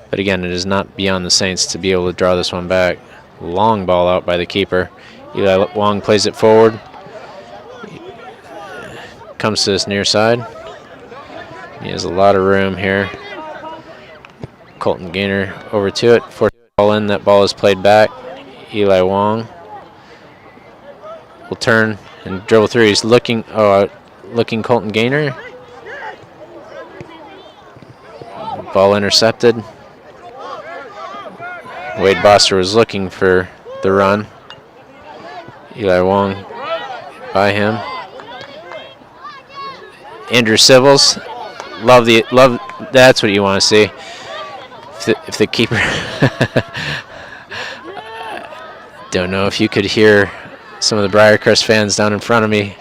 But again, it is not beyond the Saints to be able to draw this one back. Long ball out by the keeper. Eli Wong plays it forward. Comes to this near side. He has a lot of room here. Colton Gaynor over to it. Forced the ball in. That ball is played back. Eli Wong will turn and dribble through. He's looking Colton Gaynor. Ball intercepted. Wade Boster was looking for the run. Eli Wong by him. Andrew Civils, love. That's what you want to see. If the keeper, don't know if you could hear some of the Briarcrest fans down in front of me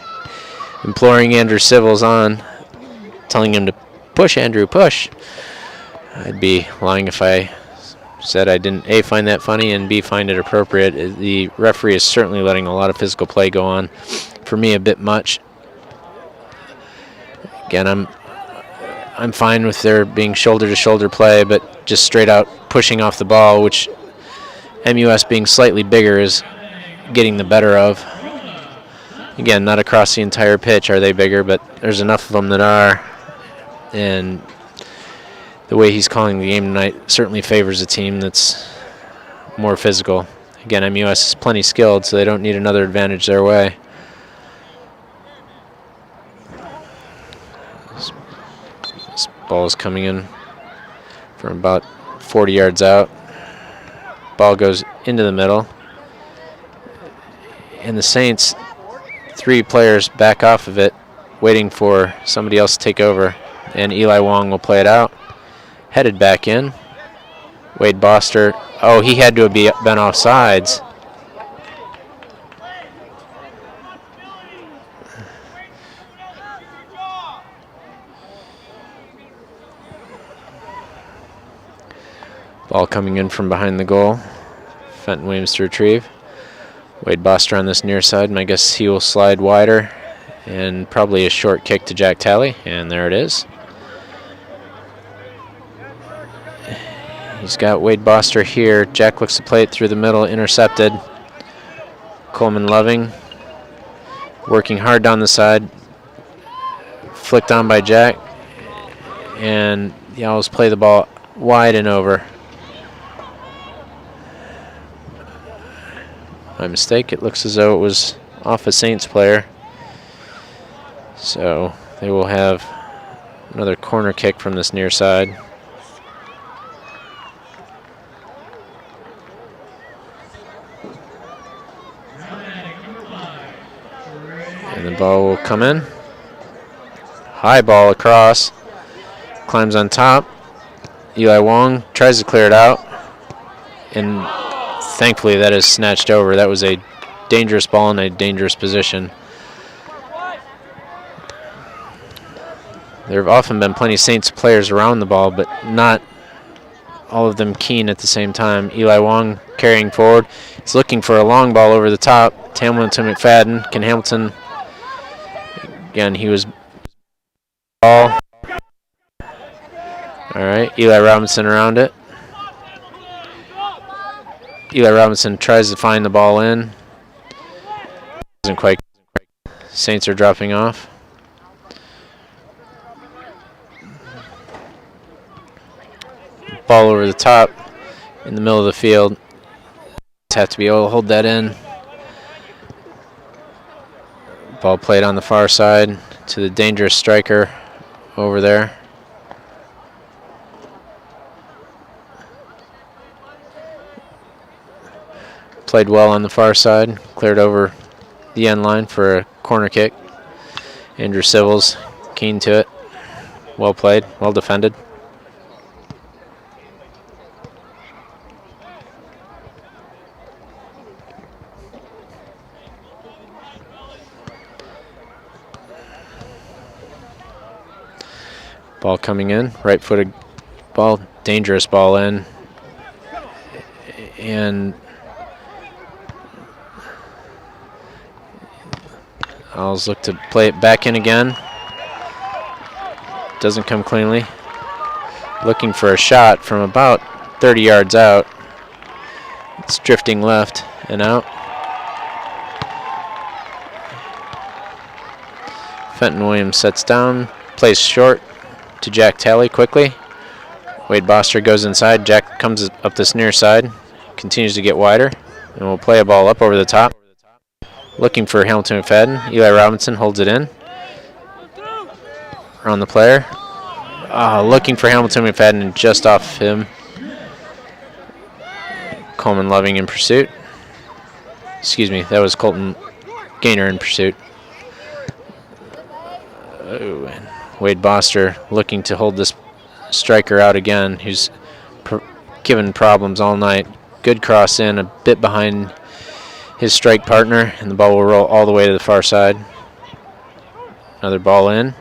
imploring Andrew Civils on, telling him to push, Andrew, push. I'd be lying if I said I didn't A, find that funny, and B, find it appropriate. The referee is certainly letting a lot of physical play go on. For me, a bit much. Again, I'm fine with there being shoulder-to-shoulder play, but just straight out pushing off the ball, which MUS being slightly bigger is getting the better of. Again, not across the entire pitch are they bigger, but there's enough of them that are. And the way he's calling the game tonight certainly favors a team that's more physical. Again, MUS is plenty skilled, so they don't need another advantage their way. This ball is coming in from about 40 yards out. Ball goes into the middle. And the Saints, 3 players back off of it, waiting for somebody else to take over. And Eli Wong will play it out. Headed back in. Wade Boster. Oh, he had to have been off sides. Ball coming in from behind the goal. Fenton Williams to retrieve. Wade Boster on this near side, and I guess he will slide wider. And probably a short kick to Jack Talley. And there it is. He's got Wade Boster here. Jack looks to play it through the middle, intercepted. Coleman Loving working hard down the side. Flicked on by Jack. And the Owls play the ball wide and over. My mistake. It looks as though it was off a Saints player. So they will have another corner kick from this near side. And the ball will come in. High ball across. Climbs on top. Eli Wong tries to clear it out. And thankfully that is snatched over. That was a dangerous ball in a dangerous position. There have often been plenty of Saints players around the ball, but not all of them keen at the same time. Eli Wong carrying forward. He's looking for a long ball over the top. Hamilton to McFadden. Can Hamilton... Again, he was... Ball. All right, Eli Robinson around it. Eli Robinson tries to find the ball in. Doesn't quite. Saints are dropping off. Ball over the top in the middle of the field. Have to be able to hold that in. Ball played on the far side to the dangerous striker over there. Played well on the far side. Cleared over the end line for a corner kick. Andrew Civils keen to it. Well played, well defended. Ball coming in, right-footed ball, dangerous ball in. And Owls look to play it back in again. Doesn't come cleanly. Looking for a shot from about 30 yards out. It's drifting left and out. Fenton Williams sets down, plays short to Jack Talley quickly. Wade Boster goes inside. Jack comes up this near side, continues to get wider, and will play a ball up over the top. Looking for Hamilton McFadden. Eli Robinson holds it in. Around the player. Looking for Hamilton McFadden and just off him. Coleman Loving in pursuit. Excuse me, that was Colton Gaynor in pursuit. Oh, and Wade Boster looking to hold this striker out again, who's given problems all night. Good cross in, a bit behind his strike partner, and the ball will roll all the way to the far side. Another ball in,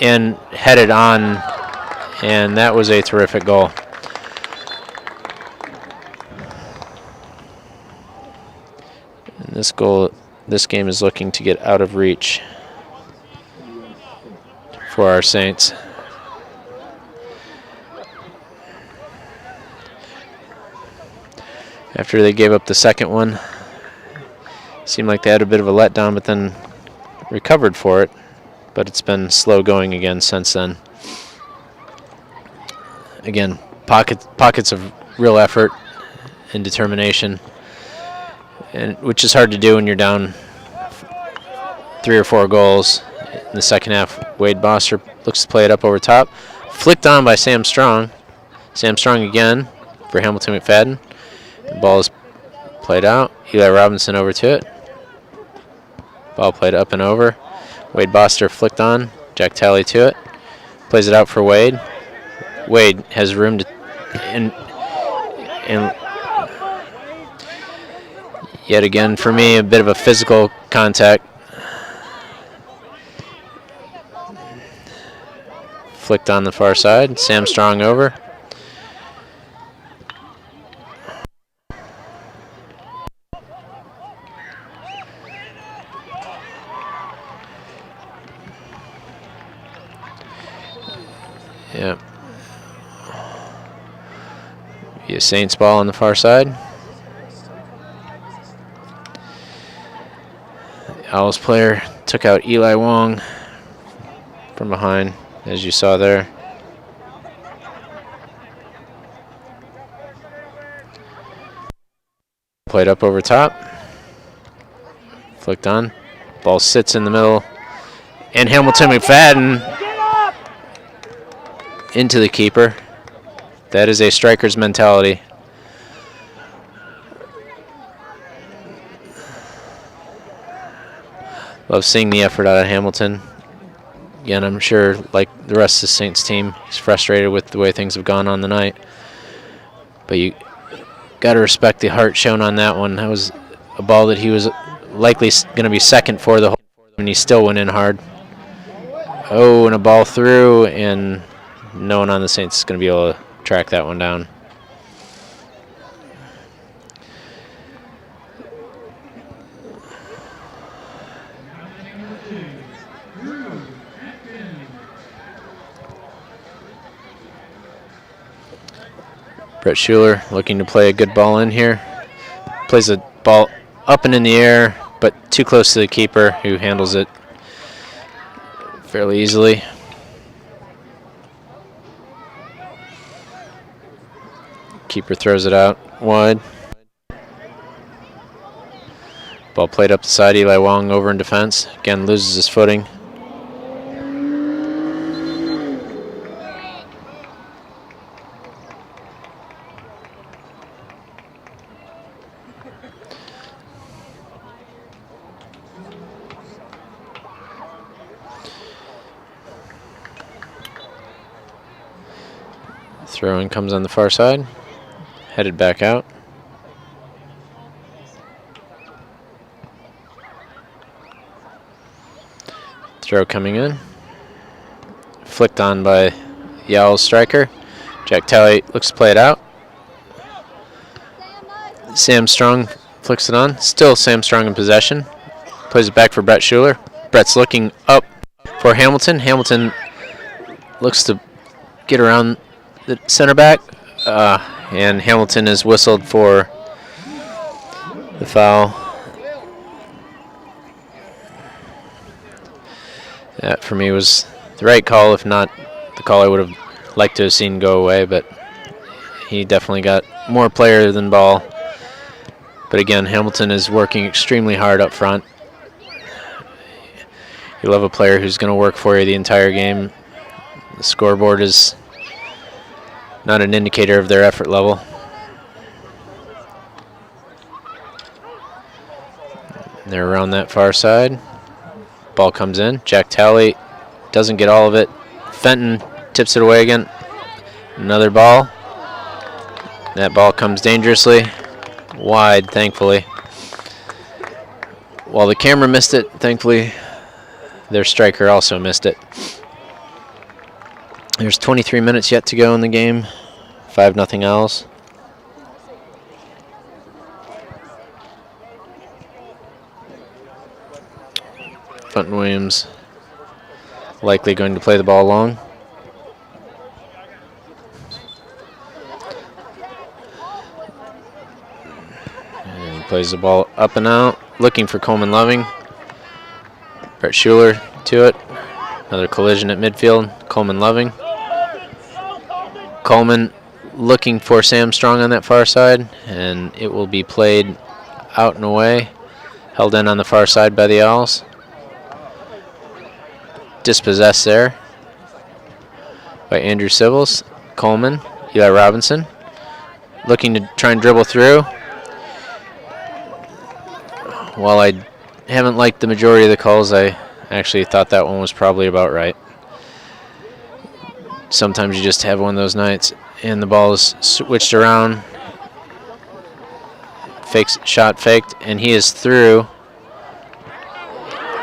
and headed on, and that was a terrific goal. And this game is looking to get out of reach for our Saints. After they gave up the second one, seemed like they had a bit of a letdown, but then recovered for it. But it's been slow going again since then. Again, pockets of real effort and determination, and which is hard to do when you're down 3 or 4 goals in the second half. Wade Boster looks to play it up over top. Flicked on by Sam Strong. Sam Strong again for Hamilton McFadden. The ball is played out. Eli Robinson over to it. Ball played up and over. Wade Boster flicked on. Jack Talley to it. Plays it out for Wade. Wade has room to... And yet again, for me, a bit of a physical contact. Flicked on the far side. Sam Strong over. Yep. Be a Saints ball on the far side. The Owls player took out Eli Wong from behind, as you saw there. Played up over top. Flicked on. Ball sits in the middle. And Hamilton McFadden into the keeper. That is a striker's mentality. Love seeing the effort out of Hamilton. Again, I'm sure, like the rest of the Saints team, he's frustrated with the way things have gone on the night. But you got to respect the heart shown on that one. That was a ball that he was likely going to be second for the whole, and he still went in hard. Oh, and a ball through, and no one on the Saints is going to be able to track that one down. Brett Schuler looking to play a good ball in here. Plays a ball up and in the air, but too close to the keeper, who handles it fairly easily. Keeper throws it out wide. Ball played up the side. Eli Wong over in defense. Again, loses his footing. Throw-in comes on the far side. Headed back out. Throw coming in. Flicked on by the Owls striker. Jack Talley looks to play it out. Sam Strong flicks it on. Still Sam Strong in possession. Plays it back for Brett Schuler. Brett's looking up for Hamilton. Hamilton looks to get around the center back. And Hamilton is whistled for the foul. That for me was the right call. If not, the call I would have liked to have seen go away, but he definitely got more player than ball. But again, Hamilton is working extremely hard up front. You love a player who's going to work for you the entire game. The scoreboard is not an indicator of their effort level. They're around that far side. Ball comes in. Jack Talley doesn't get all of it. Fenton tips it away again. Another ball. That ball comes dangerously wide, thankfully. While the camera missed it, thankfully, their striker also missed it. There's 23 minutes yet to go in the game. 5-0 Owls. Fenton Williams likely going to play the ball long. And he plays the ball up and out, looking for Coleman Loving. Brett Schuler to it. Another collision at midfield. Coleman Loving. Coleman looking for Sam Strong on that far side, and it will be played out and away. Held in on the far side by the Owls. Dispossessed there by Andrew Sibbles. Coleman, Eli Robinson, looking to try and dribble through. While I haven't liked the majority of the calls, I actually thought that one was probably about right. Sometimes you just have one of those nights, and the ball is switched around. Shot faked, and he is through.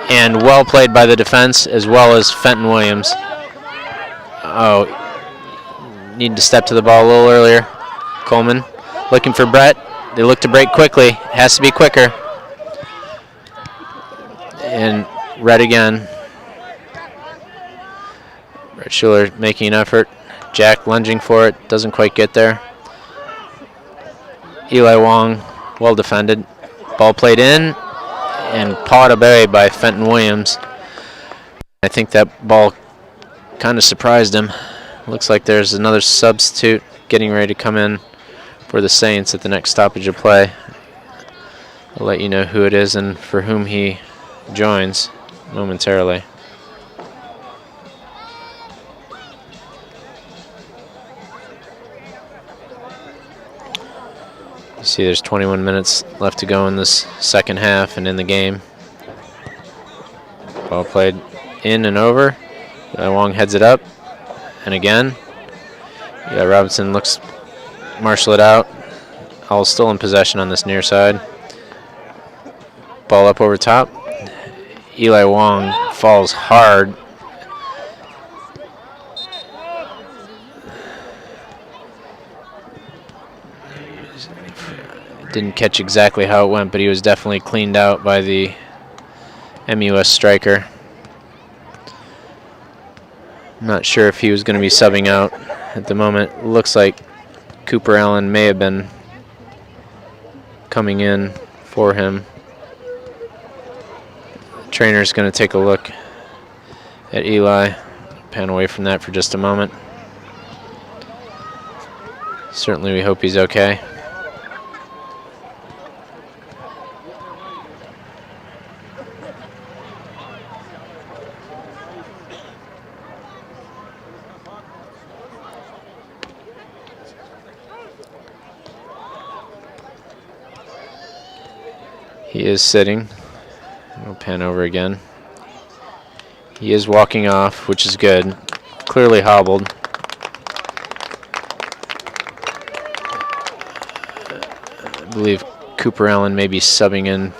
And well played by the defense as well as Fenton Williams. Oh, need to step to the ball a little earlier. Coleman looking for Brett. They look to break quickly. Has to be quicker. And red again. Brett Schuler making an effort. Jack lunging for it. Doesn't quite get there. Eli Wong, well defended. Ball played in and pawed away by Fenton Williams. I think that ball kind of surprised him. Looks like there's another substitute getting ready to come in for the Saints at the next stoppage of play. I'll let you know who it is and for whom he joins momentarily. See, there's 21 minutes left to go in this second half and in the game. Ball played in and over. Wong heads it up. And again. Yeah, Robinson looks marshal it out. Owls still in possession on this near side. Ball up over top. Eli Wong falls hard Didn't catch exactly how it went, but he was definitely cleaned out by the MUS striker. Not sure if he was going to be subbing out at the moment. Looks like Cooper Allen may have been coming in for him. The trainer's going to take a look at Eli. Pan away from that for just a moment. Certainly we hope he's okay. He is sitting. We'll pan over again. He is walking off, which is good. Clearly hobbled. I believe Cooper Allen may be subbing in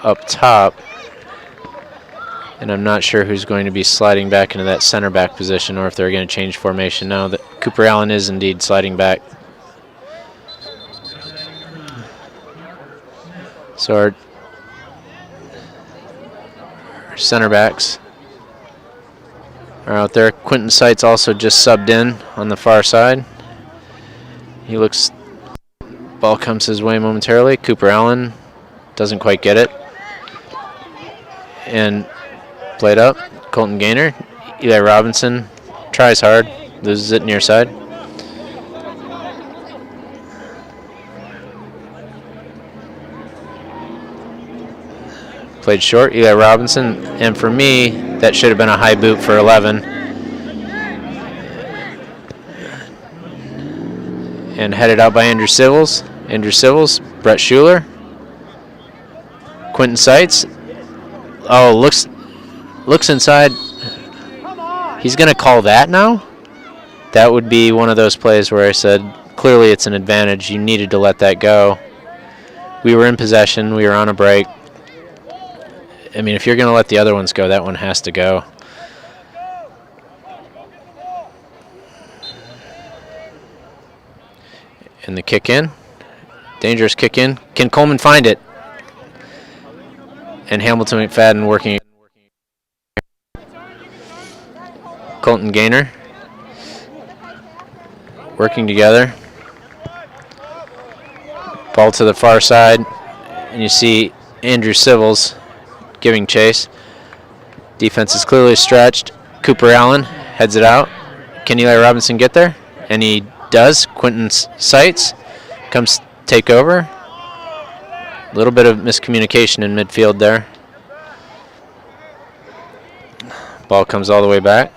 up top. And I'm not sure who's going to be sliding back into that center back position or if they're going to change formation now. That Cooper Allen is indeed sliding back. So our center backs are out there. Quentin Seitz also just subbed in on the far side. He looks, ball comes his way momentarily. Cooper Allen doesn't quite get it. And played up. Colton Gaynor. Eli Robinson tries hard, loses it near side. Played short, Eli Robinson, and for me, that should have been a high boot for 11. And headed out by Andrew Civils. Andrew Civils, Brett Schuler, Quentin Seitz. Oh, looks inside. He's going to call that now? That would be one of those plays where I said, clearly it's an advantage. You needed to let that go. We were in possession. We were on a break. I mean, if you're going to let the other ones go, that one has to go. And the kick in. Dangerous kick in. Can Coleman find it? And Hamilton McFadden working. Colton Gaynor. Working together. Ball to the far side. And you see Andrew Civils giving chase. Defense is clearly stretched. Cooper Allen heads it out. Can Eli Robinson get there? And he does. Quentin Seitz comes take over. A little bit of miscommunication in midfield there. Ball comes all the way back.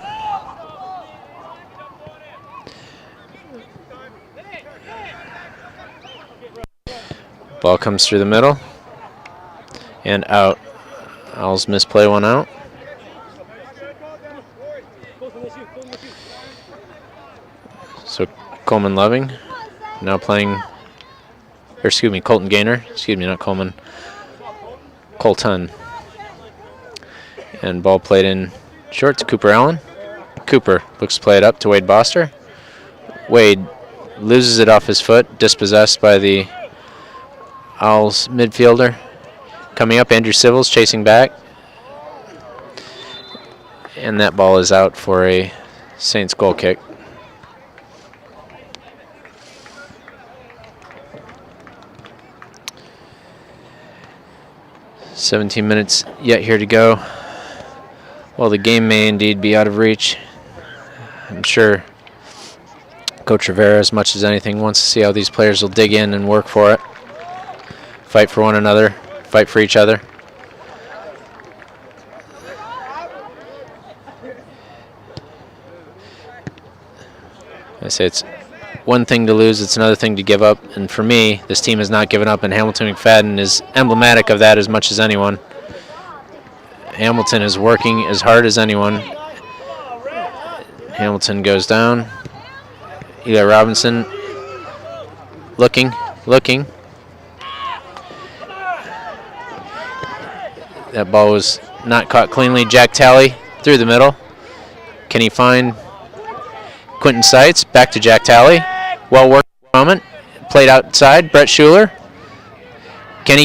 Ball comes through the middle and out. Owls misplay one out. So Coleman Loving now playing, or excuse me, Colton Gaynor. Excuse me, not Coleman. Colton. And ball played in short to Cooper Allen. Cooper looks to play it up to Wade Boster. Wade loses it off his foot, dispossessed by the Owls midfielder. Coming up, Andrew Civils chasing back. And that ball is out for a Saints goal kick. "17 minutes yet here to go." Well, the game may indeed be out of reach. I'm sure Coach Rivera, as much as anything, wants to see how these players will dig in and work for it. Fight for one another. Fight for each other. I say it's one thing to lose, it's another thing to give up. And for me, this team has not given up, and Hamilton McFadden is emblematic of that as much as anyone. Hamilton is working as hard as anyone. Hamilton goes down. Eli Robinson looking. That ball was not caught cleanly. Jack Talley through the middle. Can he find Quentin Seitz? Back to Jack Talley. Well worked moment. played outside. Brett Schuler. Kenny.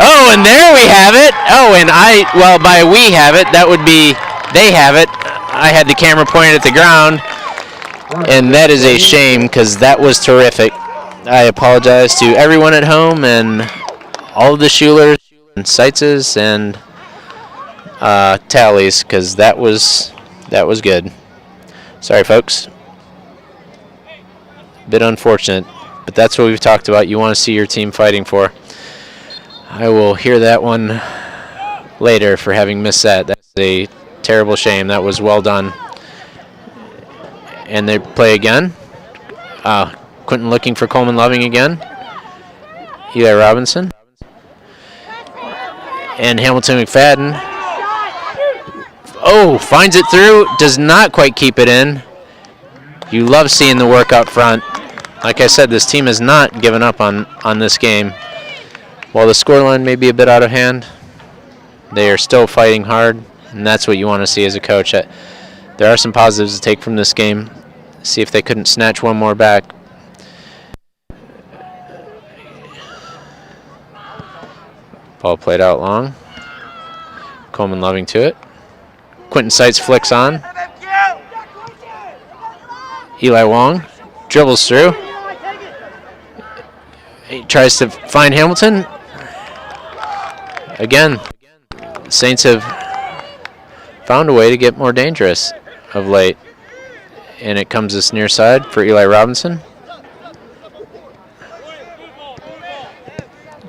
Oh, and there we have it. Oh, and well, by we have it, that would be they have it. I had the camera pointed at the ground, and that is a shame because that was terrific. I apologize to everyone at home and all of the Schulers and Seitzes and Tallies because that was good. Sorry, folks. Bit unfortunate, but that's what we've talked about. You want to see your team fighting for. I will hear that one later for having missed that. That's a terrible shame. That was well done. And they play again. Quentin looking for Coleman Loving again. Eli Robinson. And Hamilton McFadden. Oh, finds it through. Does not quite keep it in. You love seeing the work up front. Like I said, this team has not given up on this game. While the scoreline may be a bit out of hand, they are still fighting hard, and that's what you want to see as a coach. There are some positives to take from this game. See if they couldn't snatch one more back. Ball played out long. Coleman Loving to it. Quentin Seitz flicks on. Eli Wong dribbles through. He tries to find Hamilton. Again, Saints have found a way to get more dangerous of late. And it comes this near side for Eli Robinson.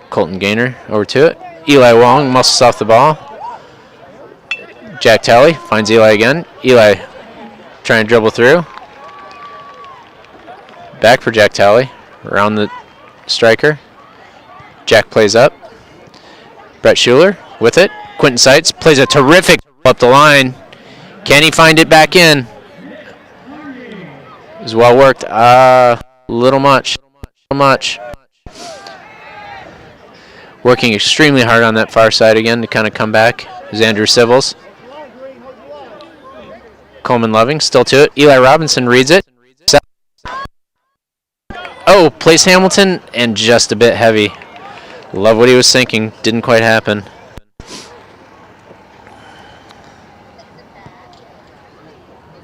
Colton Gaynor over to it. Eli Wong muscles off the ball. Jack Talley finds Eli again. Eli trying to dribble through. Back for Jack Talley. Around the striker. Jack plays up. Brett Schuler with it. Quentin Seitz plays a terrific up the line. Can he find it back in? It was well worked. Little much. Working extremely hard on that far side again to kind of come back is Andrew Sibbles. Coleman Loving still to it. Eli Robinson reads it. Oh, plays Hamilton and just a bit heavy. Love what he was thinking. Didn't quite happen.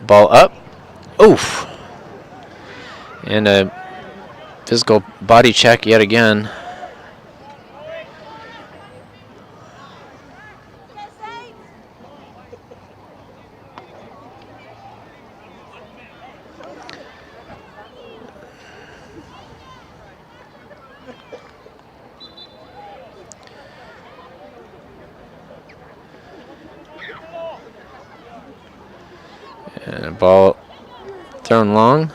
Ball up. Oof. And a physical body check yet again. And a ball thrown long.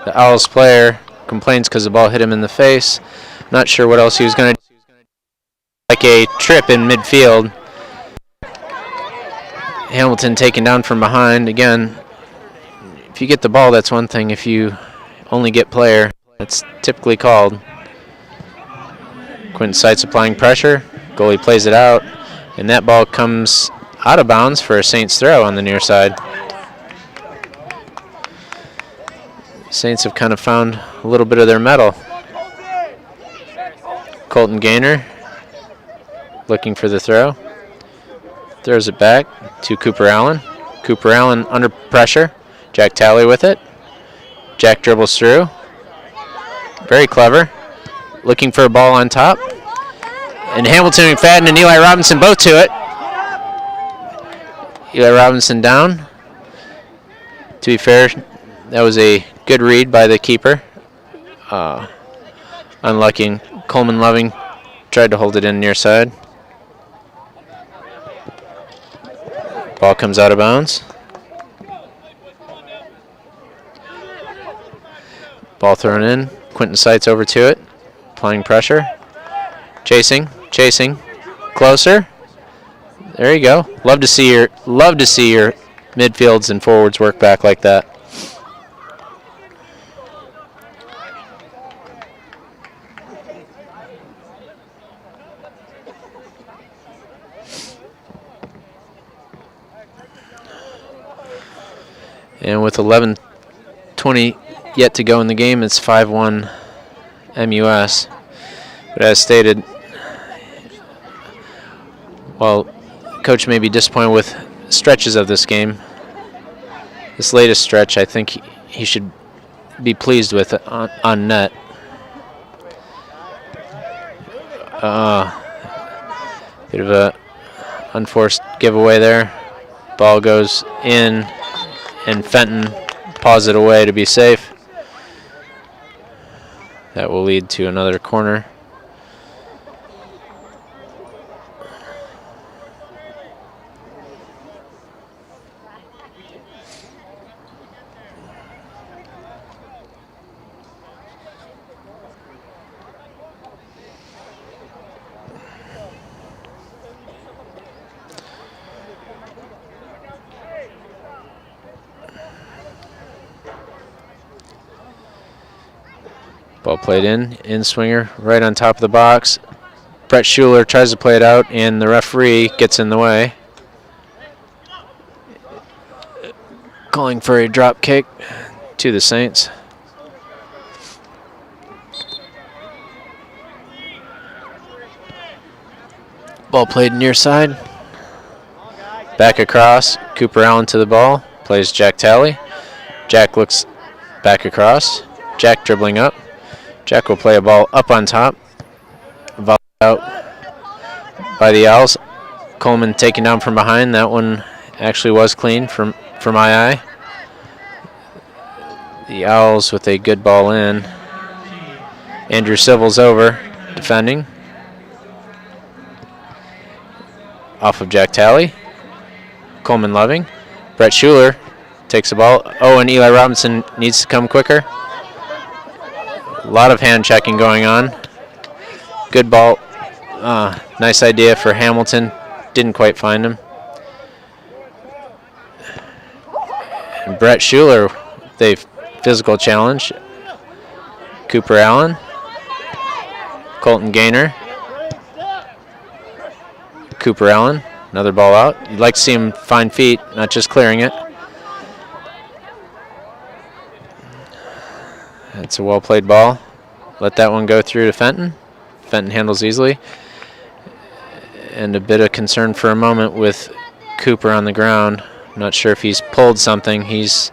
The Owls player complains because the ball hit him in the face. Not sure what else he was going to do. Like a trip in midfield. Hamilton taken down from behind. Again, if you get the ball, that's one thing. If you only get player, that's typically called. Quentin Seitz applying pressure. Goalie plays it out. And that ball comes out of bounds for a Saints throw on the near side. Saints have kind of found a little bit of their mettle. Colton Gaynor looking for the throw. Throws it back to Cooper Allen. Cooper Allen under pressure. Jack Talley with it. Jack dribbles through. Very clever. Looking for a ball on top. And Hamilton McFadden and Eli Robinson both to it. Eli Robinson down. To be fair, that was a good read by the keeper. Unlucky. Coleman Loving tried to hold it in near side. Ball comes out of bounds. Ball thrown in. Quentin Seitz over to it. Applying pressure. Chasing. Closer. There you go. Love to see your midfields and forwards work back like that. And with 11:20 yet to go in the game. It's 5-1 MUS. But as stated, while Coach may be disappointed with stretches of this game, this latest stretch I think he should be pleased with on net. Bit of a unforced giveaway there. Ball goes in, and Fenton paws it away to be safe. That will lead to another corner. Ball played in swinger, right on top of the box. Brett Schuler tries to play it out, and the referee gets in the way. Calling for a drop kick to the Saints. Ball played near side. Back across, Cooper Allen to the ball, plays Jack Talley. Jack looks back across, Jack dribbling up. Jack will play a ball up on top. Volley out by the Owls. Coleman taken down from behind. That one actually was clean for my eye. The Owls with a good ball in. Andrew Civils over, defending. Off of Jack Talley. Coleman Loving. Brett Schuler takes the ball. Oh, and Eli Robinson needs to come quicker. A lot of hand checking going on. Good ball. Nice idea for Hamilton. Didn't quite find him. And Brett Schuler, the physical challenge. Cooper Allen. Colton Gaynor. Cooper Allen. Another ball out. You'd like to see him find feet, not just clearing it. It's a well-played ball. Let that one go through to Fenton. Fenton handles easily. And a bit of concern for a moment with Cooper on the ground. Not sure if he's pulled something. He's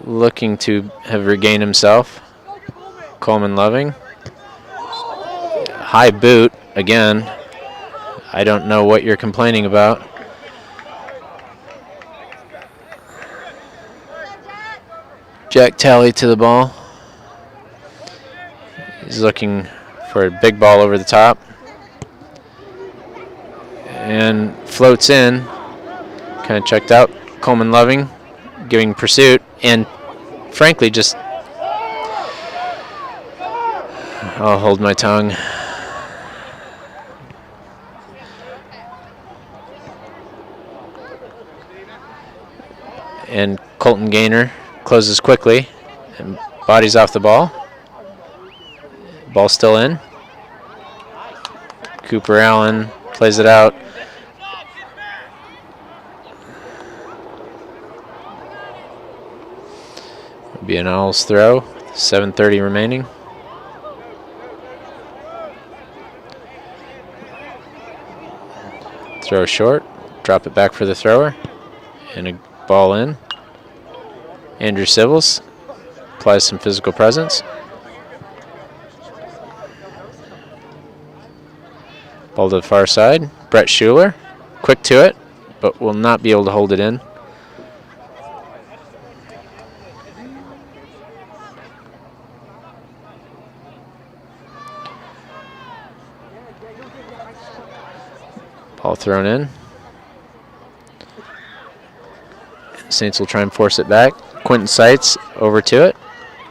looking to have regained himself. Coleman Loving. High boot again. I don't know what you're complaining about. Jack Talley to the ball. He's looking for a big ball over the top. And floats in. Kind of checked out. Coleman Loving giving pursuit. And frankly, just... I'll hold my tongue. And Colton Gaynor closes quickly and bodies off the ball. Ball still in. Cooper Allen plays it out. It'll be an Owls throw. 7:30 remaining. Throw short. Drop it back for the thrower. And a ball in. Andrew Civils applies some physical presence. Ball to the far side. Brett Schuler, quick to it, but will not be able to hold it in. Ball thrown in. Saints will try and force it back. Quentin Seitz over to it.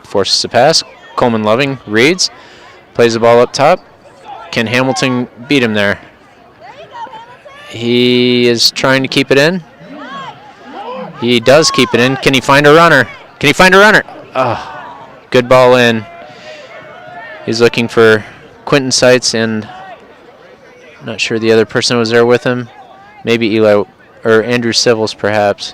Forces a pass. Coleman Loving reads. Plays the ball up top. Can Hamilton beat him there? He is trying to keep it in. He does keep it in. Can he find a runner? Can he find a runner? Oh, good ball in. He's looking for Quentin Seitz, and not sure the other person was there with him. Maybe Eli or Andrew Civils, perhaps.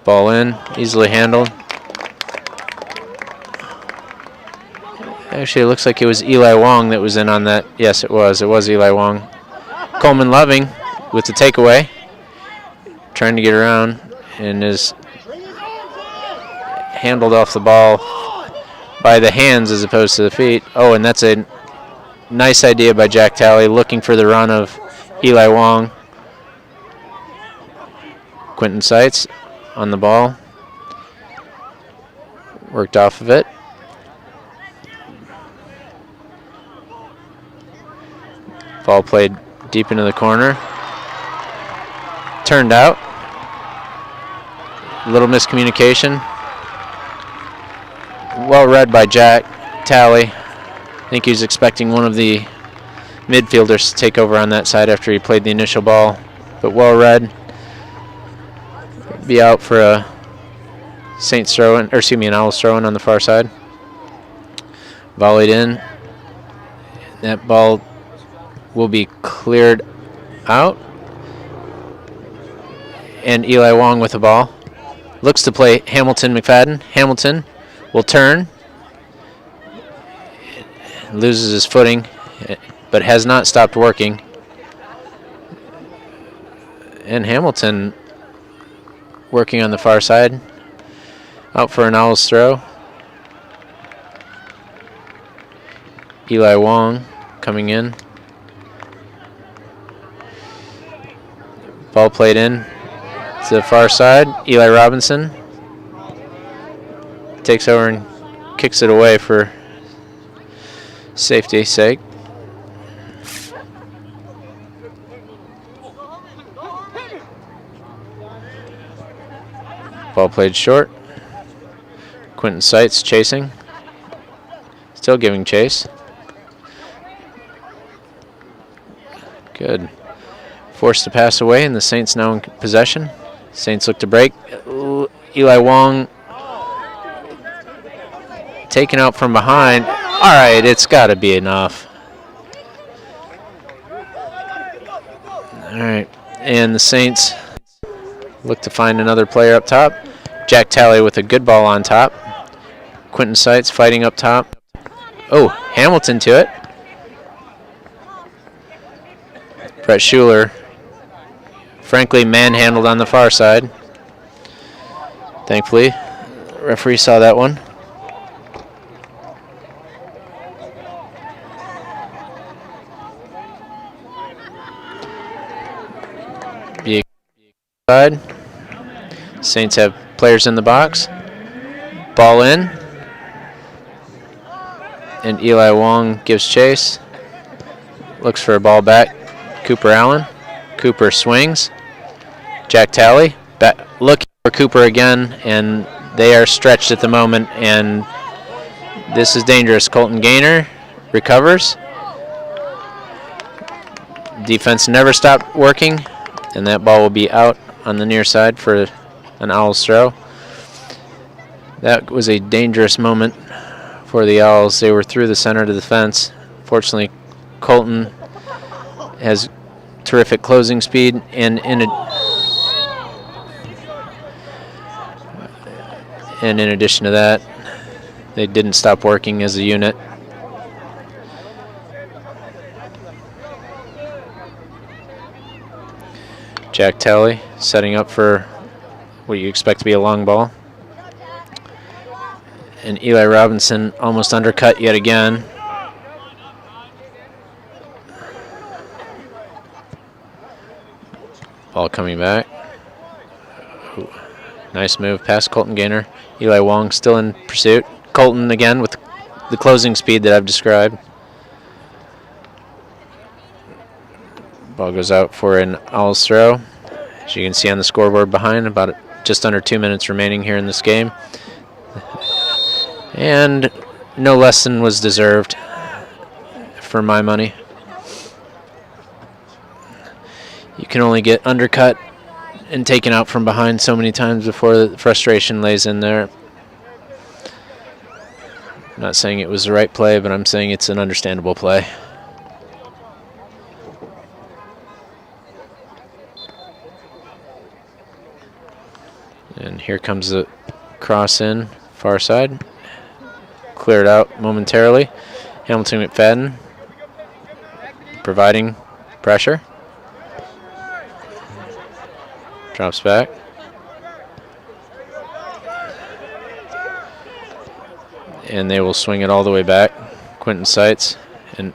Ball in, easily handled. Actually, it looks like it was Eli Wong that was in on that. Yes, it was. It was Eli Wong. Coleman Loving with the takeaway. Trying to get around and is handled off the ball by the hands as opposed to the feet. Oh, and that's a nice idea by Jack Talley, looking for the run of Eli Wong. Quentin Seitz on the ball. Worked off of it. Ball played deep into the corner. Turned out. A little miscommunication. Well read by Jack Talley. I think he was expecting one of the midfielders to take over on that side after he played the initial ball. But well read. Be out for a Saints throw-in, or excuse me, an Owls throw-in on the far side. Volleyed in. That ball will be cleared out. And Eli Wong with the ball. Looks to play Hamilton McFadden. Hamilton will turn. Loses his footing, but has not stopped working. And Hamilton working on the far side. Out for an Owls throw. Eli Wong coming in. Ball played in to the far side. Eli Robinson takes over and kicks it away for safety's sake. Ball played short. Quentin Seitz chasing. Still giving chase. Good. Forced to pass away, and the Saints now in possession. Saints look to break. Eli Wong taken out from behind. All right, it's got to be enough. All right, and the Saints look to find another player up top. Jack Talley with a good ball on top. Quentin Seitz fighting up top. Oh, Hamilton to it. Brett Schuler, frankly, manhandled on the far side. Thankfully, the referee saw that one. Side. Saints have players in the box. Ball in. And Eli Wong gives chase. Looks for a ball back. Cooper Allen. Cooper swings. Jack Talley looking for Cooper again, and they are stretched at the moment, and this is dangerous. Colton Gaynor recovers. Defense never stopped working, and that ball will be out on the near side for an Owls throw. That was a dangerous moment for the Owls. They were through the center of the fence. Fortunately, Colton has terrific closing speed, and in addition to that, they didn't stop working as a unit. Jack Talley setting up for what you expect to be a long ball. And Eli Robinson almost undercut yet again. Ball coming back. Ooh, nice move past Colton Gaynor. Eli Wong still in pursuit. Colton again with the closing speed that I've described. Ball goes out for an Owls throw. As you can see on the scoreboard behind, about just under 2 minutes remaining here in this game. And no less than was deserved for my money. You can only get undercut and taken out from behind so many times before the frustration lays in there. I'm not saying it was the right play, but I'm saying it's an understandable play. And here comes the cross in, far side. Cleared out momentarily. Hamilton McFadden providing pressure. Drops back. And they will swing it all the way back. Quentin Seitz and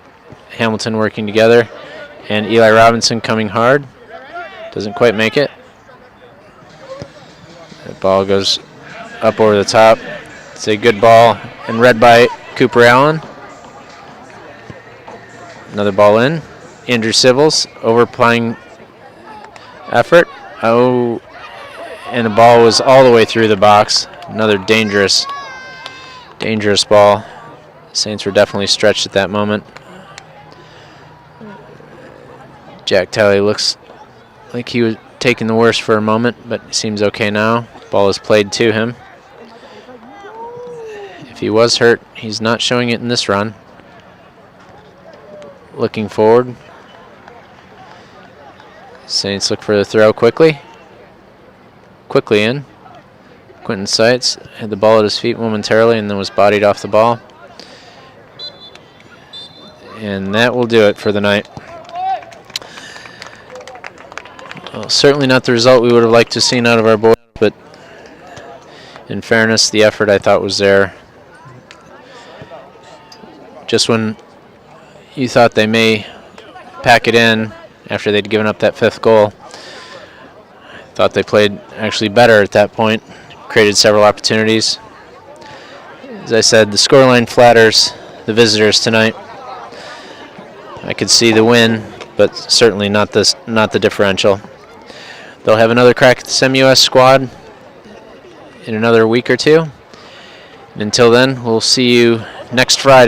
Hamilton working together. And Eli Robinson coming hard. Doesn't quite make it. That ball goes up over the top. It's a good ball and read by Cooper Allen. Another ball in. Andrew Sivils overplaying effort. Oh, and the ball was all the way through the box. Another dangerous ball. Saints were definitely stretched at that moment. Jack Talley looks like he was taking the worst for a moment, but seems okay now. Ball is played to him. If he was hurt, he's not showing it in this run. Looking forward. Saints look for the throw quickly. Quickly in. Quentin Seitz had the ball at his feet momentarily and then was bodied off the ball. And that will do it for the night. Well, certainly not the result we would have liked to have seen out of our boys, but in fairness, the effort I thought was there. Just when you thought they may pack it in after they'd given up that 5th goal, thought they played actually better at that point, created several opportunities. As I said, the scoreline flatters the visitors tonight. I could see the win, but certainly not the differential. They'll have another crack at this MUS squad in another week or two. And until then, we'll see you next Friday.